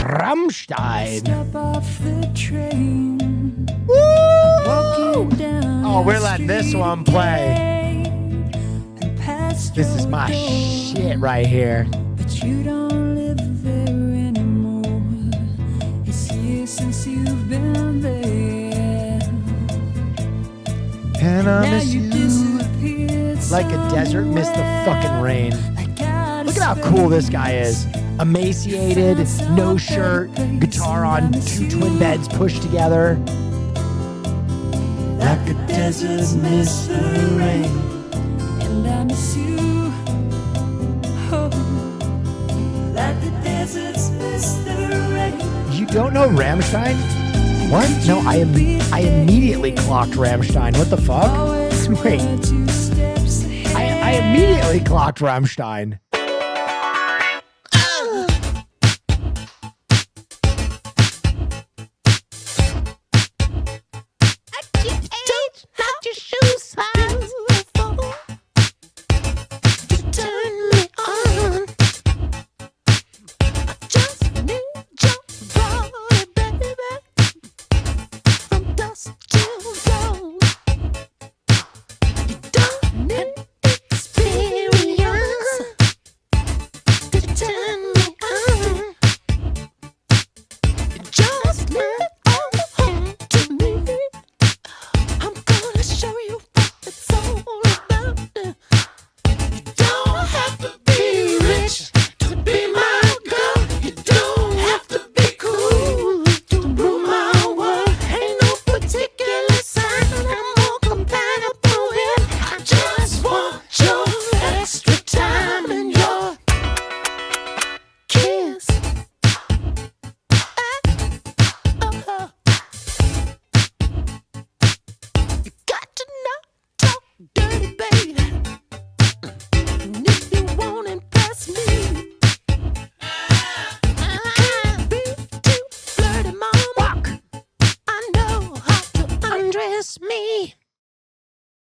Rammstein. Woo! Oh, we're letting this one play. This is my shit right here. But you don't live there anymore. It's years since you've been there. And I Now miss you you disappeared like a desert missed the fucking rain. Look at how cool this guy is. Emaciated, no shirt, guitar on, 2 twin beds pushed together. Like a desert missed the rain. And I miss you. Oh, like the deserts miss the rain. You don't know Rammstein? What? No, I immediately clocked Rammstein. What the fuck? Wait. I immediately clocked Rammstein.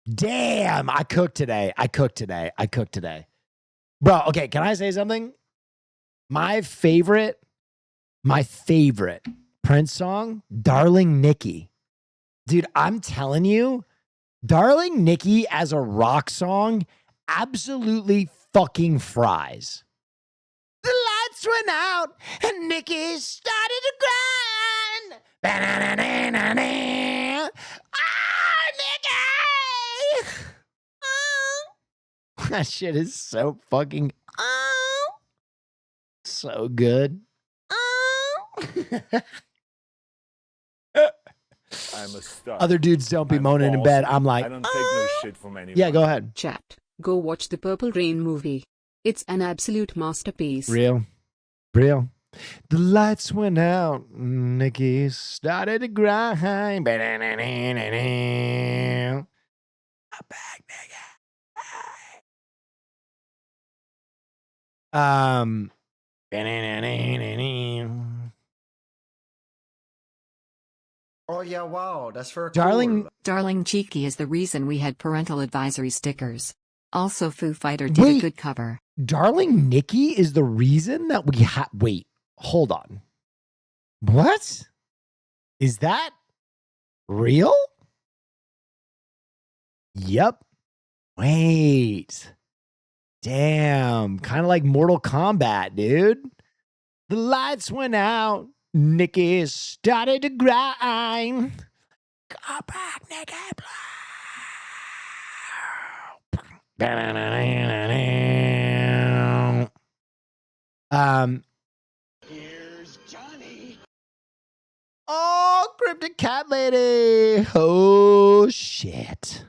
Damn, I cooked today. I cooked today. Bro, okay, can I say something? My favorite Prince song, Darling Nikki. Dude, I'm telling you, Darling Nikki as a rock song absolutely fucking fries. The lights went out and Nikki started to grind. Ba-na-na-na-na-na. Oh, Nikki! Oh. That shit is so fucking so good. I'm a star. Other dudes don't be moaning in bed. I'm like, I don't take no shit from anyone. yeah, go ahead. Chat. Go watch the Purple Rain movie. It's an absolute masterpiece. Real. The lights went out. Nikki started to grind. I'm back, nigga. Oh yeah, wow, that's very Darling. cool. Darling Cheeky is the reason we had parental advisory stickers. Also, Foo Fighter did a good cover. Darling Nikki is the reason that we had. Wait, hold on. What? Is that real? Yep. Wait. Damn. Kind of like Mortal Kombat, dude. The lights went out. Nikki started to grind. Come back, Nikki. Here's Johnny. Oh, cryptic cat lady. Oh shit.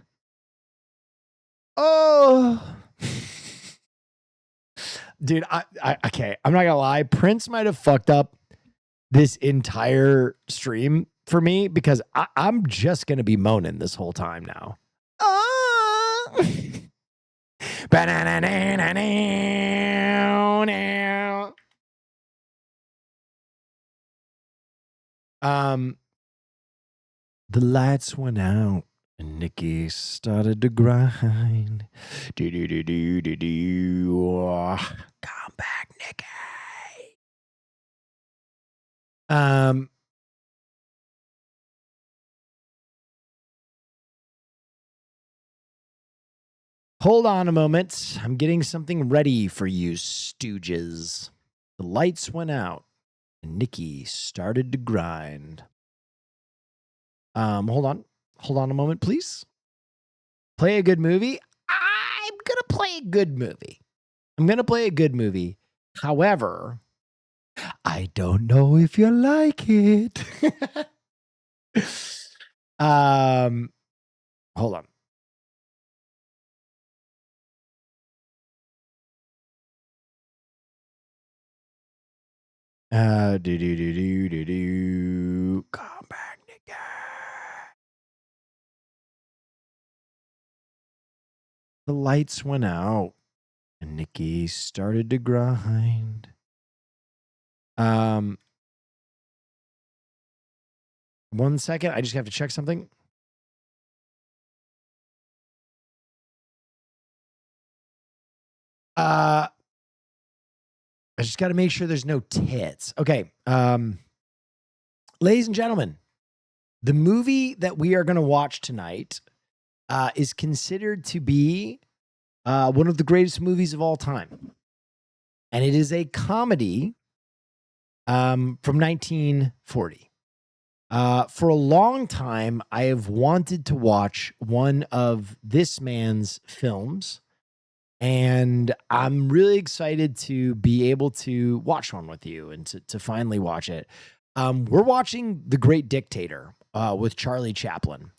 Oh. Dude, I okay, I'm not gonna lie. Prince might have fucked up this entire stream for me because I'm just gonna be moaning this whole time now. The lights went out and Nikki started to grind. Do. Come back, Nikki. Hold on a moment. I'm getting something ready for you, stooges. The lights went out and Nikki started to grind. Hold on. Hold on a moment, please. Play a good movie. I'm going to play a good movie. However, I don't know if you like it. Hold on. Do. Come back, nigga. The lights went out and Nikki started to grind. 1 second. I just have to check something. I just got to make sure there's no tits. Okay. Ladies and gentlemen, the movie that we are going to watch tonight is considered to be one of the greatest movies of all time. And it is a comedy from 1940. For a long time, I have wanted to watch one of this man's films. And I'm really excited to be able to watch one with you and to finally watch it. We're watching The Great Dictator with Charlie Chaplin.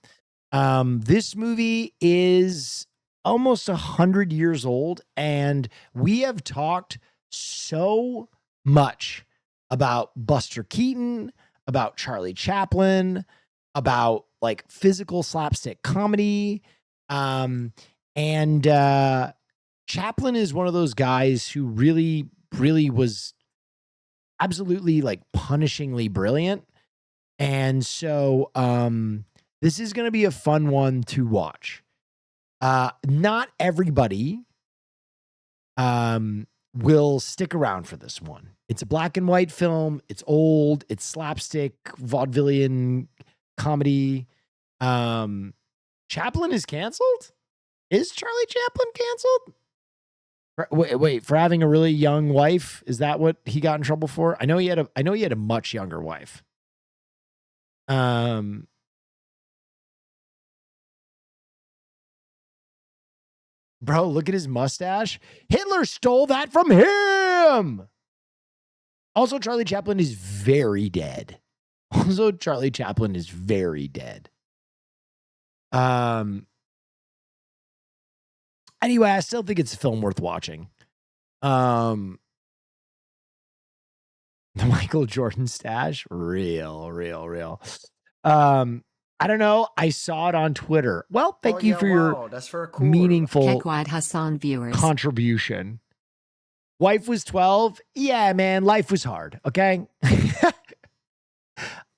This movie is almost 100 years old, and we have talked so much about Buster Keaton, about Charlie Chaplin, about like physical slapstick comedy. Chaplin is one of those guys who really, really was absolutely like punishingly brilliant. And so this is going to be a fun one to watch. Not everybody will stick around for this one. It's a black and white film. It's old. It's slapstick, vaudevillian comedy. Chaplin is canceled? Is Charlie Chaplin canceled? Wait, for having a really young wife? Is that what he got in trouble for? I know he had a much younger wife. Bro, look at his mustache. Hitler stole that from him. Also, Charlie Chaplin is very dead. Anyway, I still think it's a film worth watching. The Michael Jordan stash, real. I don't know. I saw it on Twitter. Well, thank you for your That's very cool. meaningful Kekwad Hassan viewers. contribution. Wife was 12. Yeah, man, life was hard. Okay.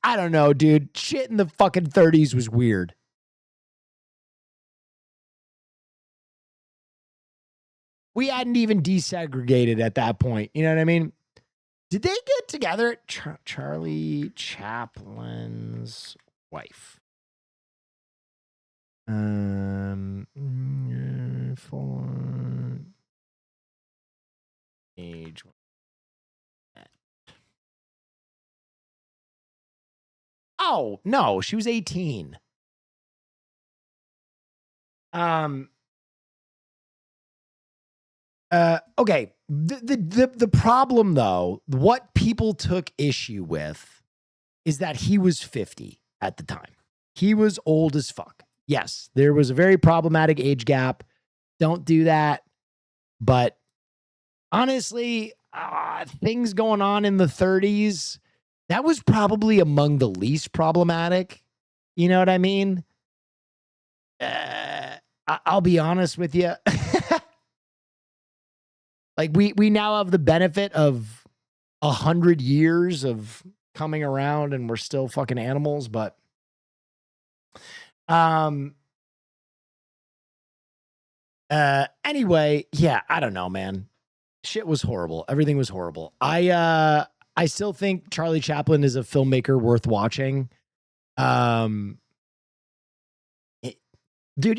I don't know, dude. Shit in the fucking 30s was weird. We hadn't even desegregated at that point. You know what I mean? Did they get together? Charlie Chaplin's wife. Age. Oh, no, she was 18. Okay. The problem though, what people took issue with is that he was 50 at the time. He was old as fuck. Yes, there was a very problematic age gap. Don't do that. But honestly, things going on in the 30s, that was probably among the least problematic. You know what I mean? I'll be honest with you. Like we now have the benefit of 100 years of coming around and we're still fucking animals, but anyway, yeah, I don't know, man. Shit was horrible. Everything was horrible. I still think Charlie Chaplin is a filmmaker worth watching. Dude,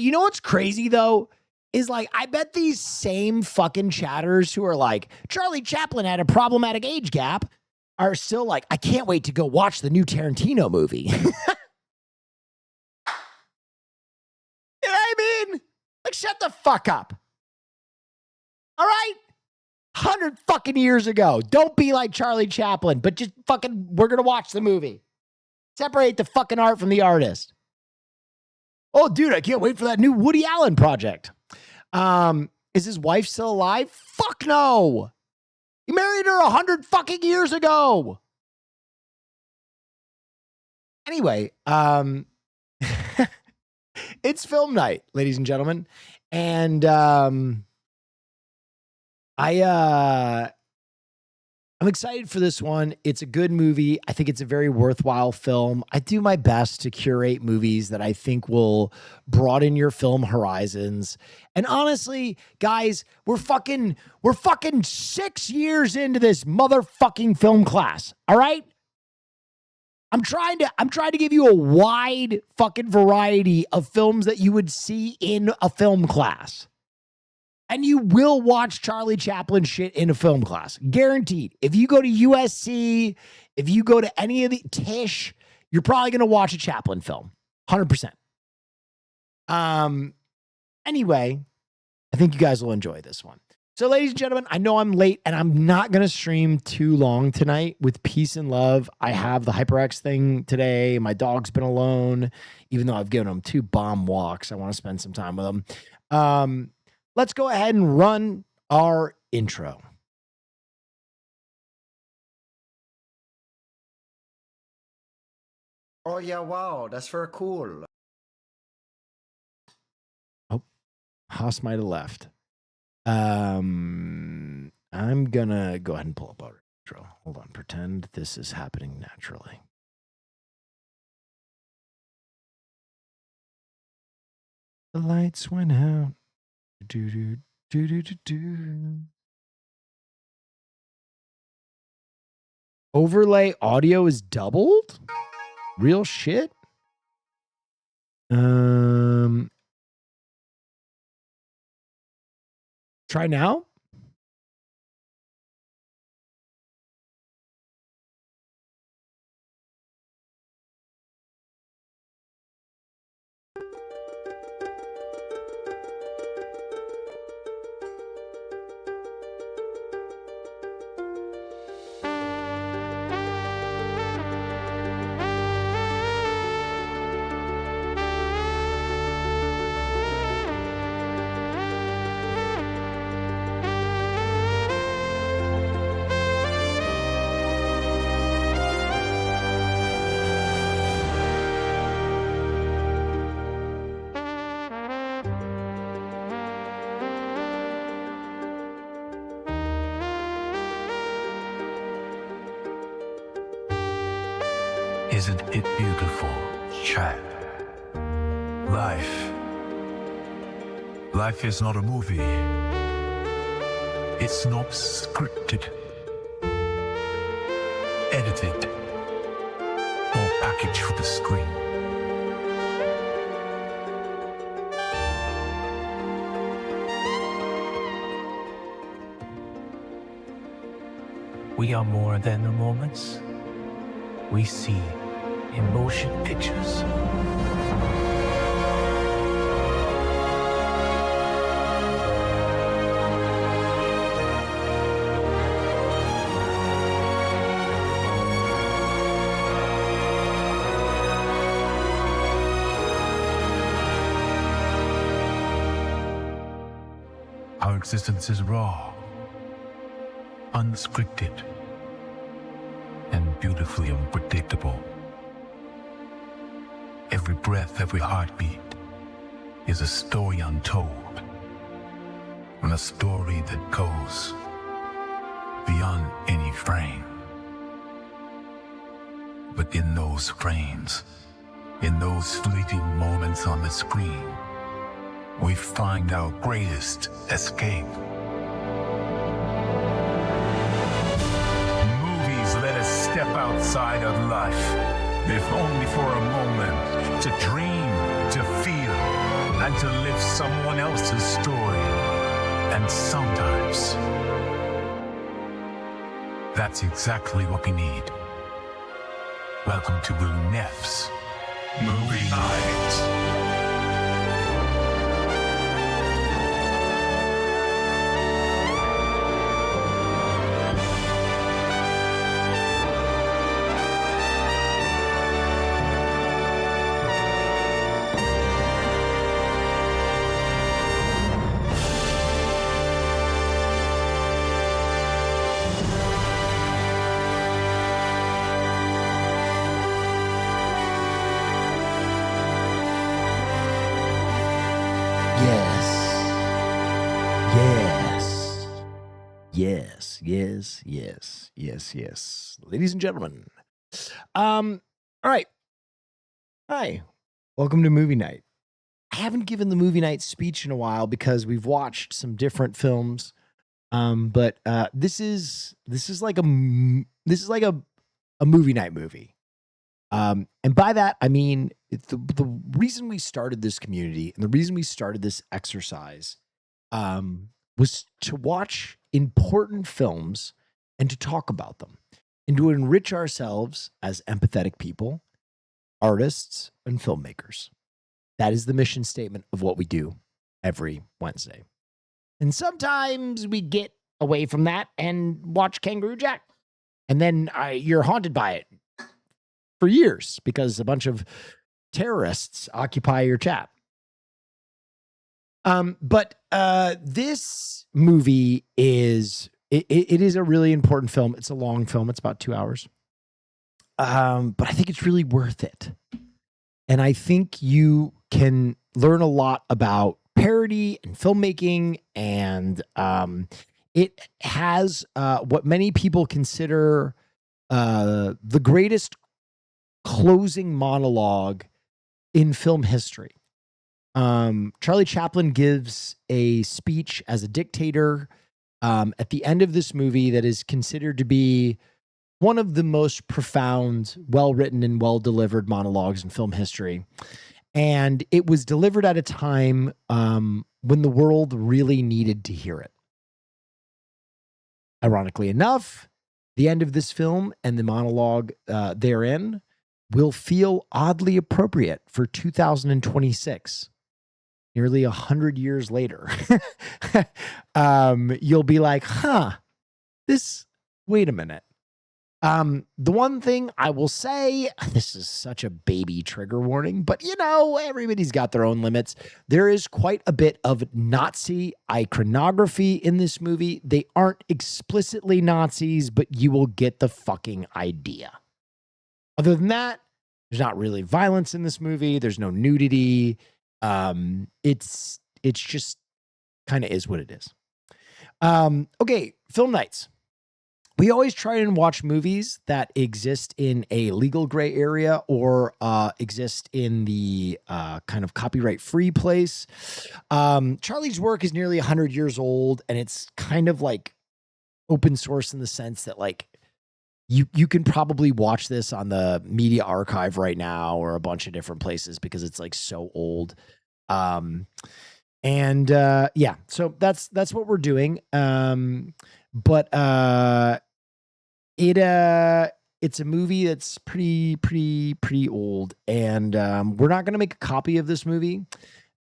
you know what's crazy though? Is like, I bet these same fucking chatters who are like, Charlie Chaplin had a problematic age gap are still like, I can't wait to go watch the new Tarantino movie. You know what I mean? Like, shut the fuck up. All right? 100 fucking years ago. Don't be like Charlie Chaplin, but just fucking, we're going to watch the movie. Separate the fucking art from the artist. Oh, dude, I can't wait for that new Woody Allen project. Is his wife still alive? Fuck no. He married her 100 fucking years ago. Anyway, it's film night, ladies and gentlemen. And I'm excited for this one. It's a good movie. I think it's a very worthwhile film. I do my best to curate movies that I think will broaden your film horizons. And honestly, guys, we're fucking 6 years into this motherfucking film class. All right? I'm trying to give you a wide fucking variety of films that you would see in a film class. And you will watch Charlie Chaplin shit in a film class. Guaranteed. If you go to USC, if you go to any of the Tisch, you're probably going to watch a Chaplin film. 100%. Anyway, I think you guys will enjoy this one. So, ladies and gentlemen, I know I'm late and I'm not going to stream too long tonight with peace and love. I have the HyperX thing today. My dog's been alone, even though I've given him 2 bomb walks. I want to spend some time with him. Let's go ahead and run our intro. Oh yeah, wow, that's very cool. Oh, Haas might have left. I'm gonna go ahead and pull up our intro. Hold on, pretend this is happening naturally. The lights went out. Do, do, do, do, do, do. Overlay audio is doubled? Real shit? Try now? Isn't it beautiful, chat? Life. Life is not a movie. It's not scripted, edited, or packaged for the screen. We are more than the moments we see in motion pictures. Our existence is raw, unscripted, and beautifully unpredictable. Every breath, every heartbeat is a story untold, and a story that goes beyond any frame. But in those frames, in those fleeting moments on the screen, we find our greatest escape. Movies let us step outside of life, if only for a moment, to dream, to feel, and to live someone else's story. And sometimes, that's exactly what we need. Welcome to Neff's Movie Night. Yes. Ladies and gentlemen. All right. Hi. Welcome to Movie Night. I haven't given the movie night speech in a while because we've watched some different films. But this is like a movie night movie. And by that I mean the reason we started this community and the reason we started this exercise was to watch important films and to talk about them and to enrich ourselves as empathetic people, artists, and filmmakers. That is the mission statement of what we do every Wednesday. And sometimes we get away from that and watch Kangaroo Jack. And then you're haunted by it for years because a bunch of terrorists occupy your chat. But this movie is it is a really important film. It's a long film. It's about 2 hours. But I think it's really worth it. And I think you can learn a lot about parody and filmmaking. And it has what many people consider the greatest closing monologue in film history. Charlie Chaplin gives a speech as a dictator at the end of this movie that is considered to be one of the most profound, well-written and well-delivered monologues in film history. And it was delivered at a time when the world really needed to hear it. Ironically enough, the end of this film and the monologue therein will feel oddly appropriate for 2026. Nearly 100 years later. You'll be like, wait a minute. The one thing I will say, this is such a baby trigger warning, but everybody's got their own limits. There is quite a bit of Nazi iconography in this movie. They aren't explicitly Nazis, but you will get the fucking idea. Other than that, there's not really violence in this movie. There's no nudity. It's just kind of is what it is. Okay, film nights. We always try and watch movies that exist in a legal gray area or exist in the kind of copyright-free place. Charlie's work is nearly 100 years old, and it's kind of like open source in the sense that like you can probably watch this on the media archive right now or a bunch of different places because it's like so old. So that's what we're doing. It's a movie that's pretty old, and we're not going to make a copy of this movie,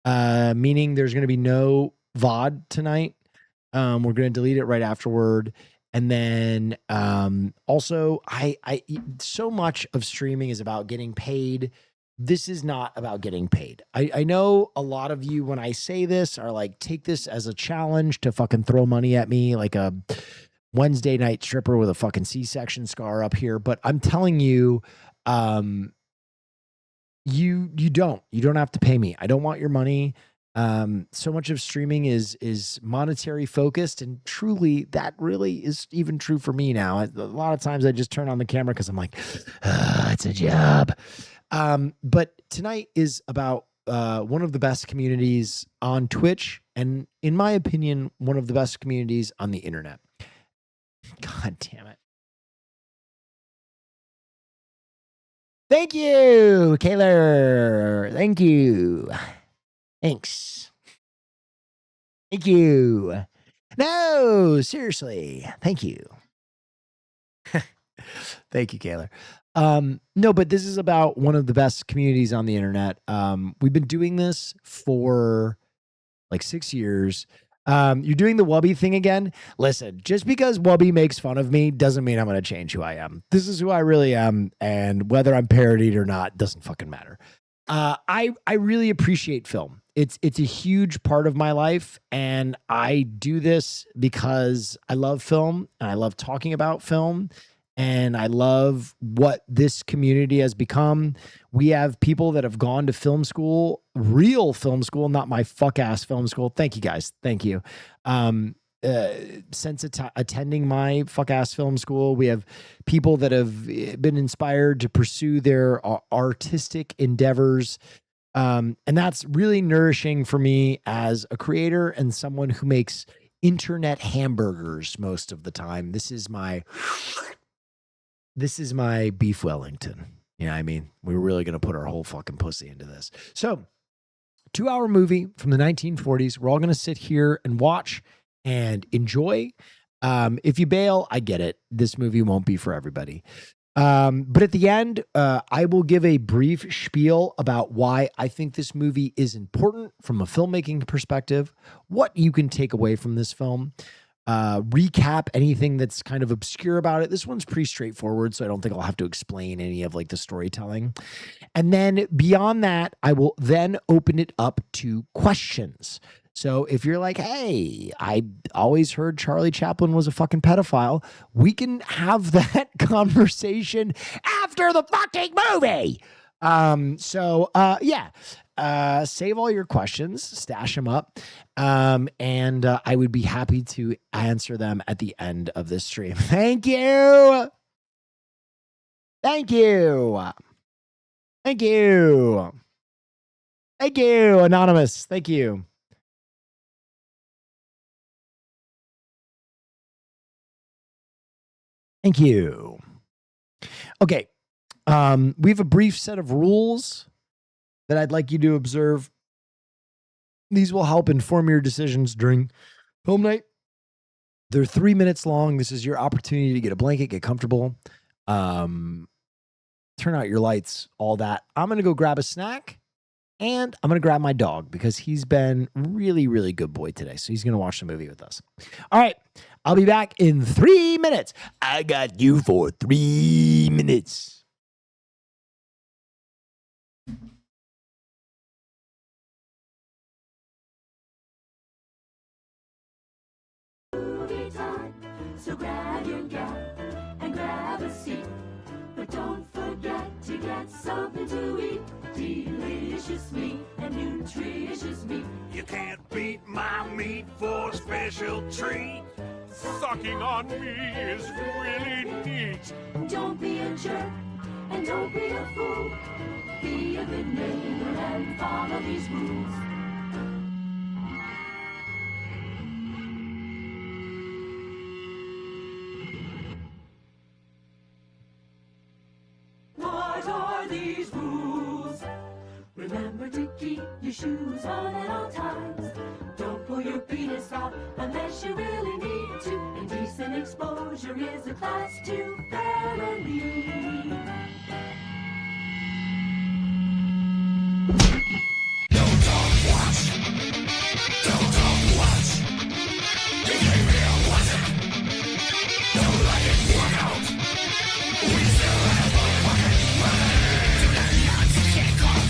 meaning there's going to be no VOD tonight. We're going to delete it right afterward. And then also, I so much of streaming is about getting paid. This is not about getting paid. I know a lot of you, when I say this, are like, take this as a challenge to fucking throw money at me like a Wednesday night stripper with a fucking C-section scar up here. But I'm telling you, you don't have to pay me. I don't want your money. So much of streaming is monetary focused, and truly that really is even true for me now. A lot of times I just turn on the camera because I'm like, it's a job. But tonight is about one of the best communities on Twitch, and in my opinion, one of the best communities on the internet. God damn it. Thank you, Kaylor. Thank you. Thanks. Thank you. No, seriously. Thank you. Thank you, Kaylor. No, but this is about one of the best communities on the internet. We've been doing this for like 6 years. You're doing the Wubby thing again. Listen, just because Wubby makes fun of me doesn't mean I'm going to change who I am. This is who I really am, and whether I'm parodied or not doesn't fucking matter. I really appreciate film. It's a huge part of my life, and I do this because I love film and I love talking about film, and I love what this community has become. We have people that have gone to film school, real film school, not my fuck ass film school. Thank you guys. Thank you. Since attending my fuck ass film school, we have people that have been inspired to pursue their artistic endeavors. And that's really nourishing for me as a creator and someone who makes internet hamburgers most of the time. This is my beef Wellington. You know what I mean? We're really going to put our whole fucking pussy into this. So 2-hour movie from the 1940s. We're all going to sit here and watch and enjoy. If you bail, I get it. This movie won't be for everybody. But at the end, I will give a brief spiel about why I think this movie is important from a filmmaking perspective, what you can take away from this film, recap anything that's kind of obscure about it. This one's pretty straightforward, so I don't think I'll have to explain any of like the storytelling. And then beyond that, I will then open it up to questions. So if you're like, hey, I always heard Charlie Chaplin was a fucking pedophile, we can have that conversation after the fucking movie. Save all your questions, stash them up, and I would be happy to answer them at the end of this stream. Thank you. Thank you. Thank you. Thank you, Anonymous. Thank you. Thank you. Okay. We have a brief set of rules that I'd like you to observe. These will help inform your decisions during home night. They're 3 minutes long. This is your opportunity to get a blanket, get comfortable, turn out your lights, all that. I'm going to go grab a snack, and I'm going to grab my dog because he's been really, really good boy today. So he's going to watch the movie with us. All right. I'll be back in 3 minutes. I got you for 3 minutes. So grab your gap and grab a seat. But don't forget to get something to eat. Delicious meat and nutritious meat. You can't beat my meat for a special treat. Sucking on me is really neat. Don't be a jerk and don't be a fool. Be a good neighbor and follow these rules. What are these rules? Remember to keep your shoes on at all times. Don't pull your penis out unless you really need to. Indecent exposure is a class 2 felony. Don't talk watch. Don't talk watch. You came here watching. Don't let it work out. We still have a fucking money. Do not take off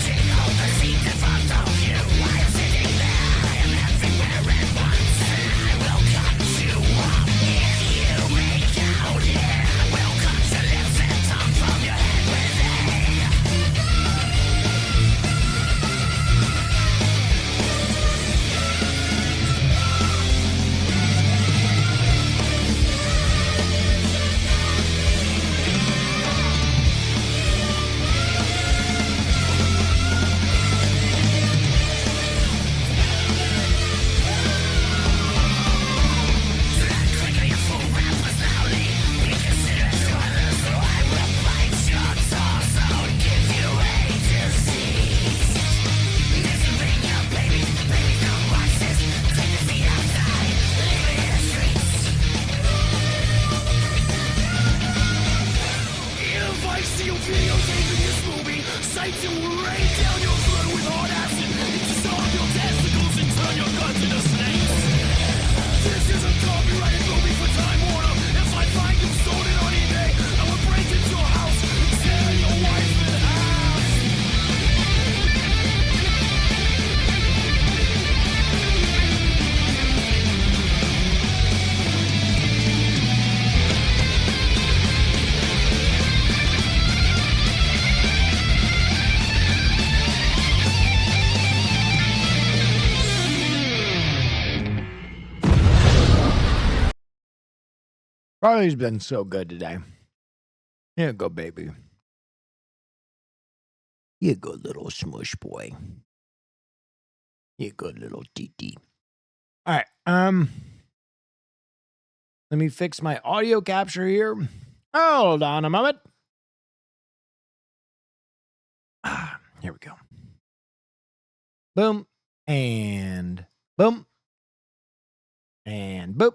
the seat in front of you. While you're sitting there, I am everywhere at once. And I will cut you off if you make out. Yeah, I will cut your lips and tongue from your head with a If I see you videotaping this movie, sights it will rain down your throat with hard acid. It dissolve your testicles and turn your guts into snakes. This is a copyrighted movie for Time Warner. If I find you sold it on eBay, I will break into your house and tear your wife in half. Charlie's been so good today. Here you go, baby. You good little smush boy. You good little TT. All right. Let me fix my audio capture here. Hold on a moment. Here we go. Boom. And boom. And boom.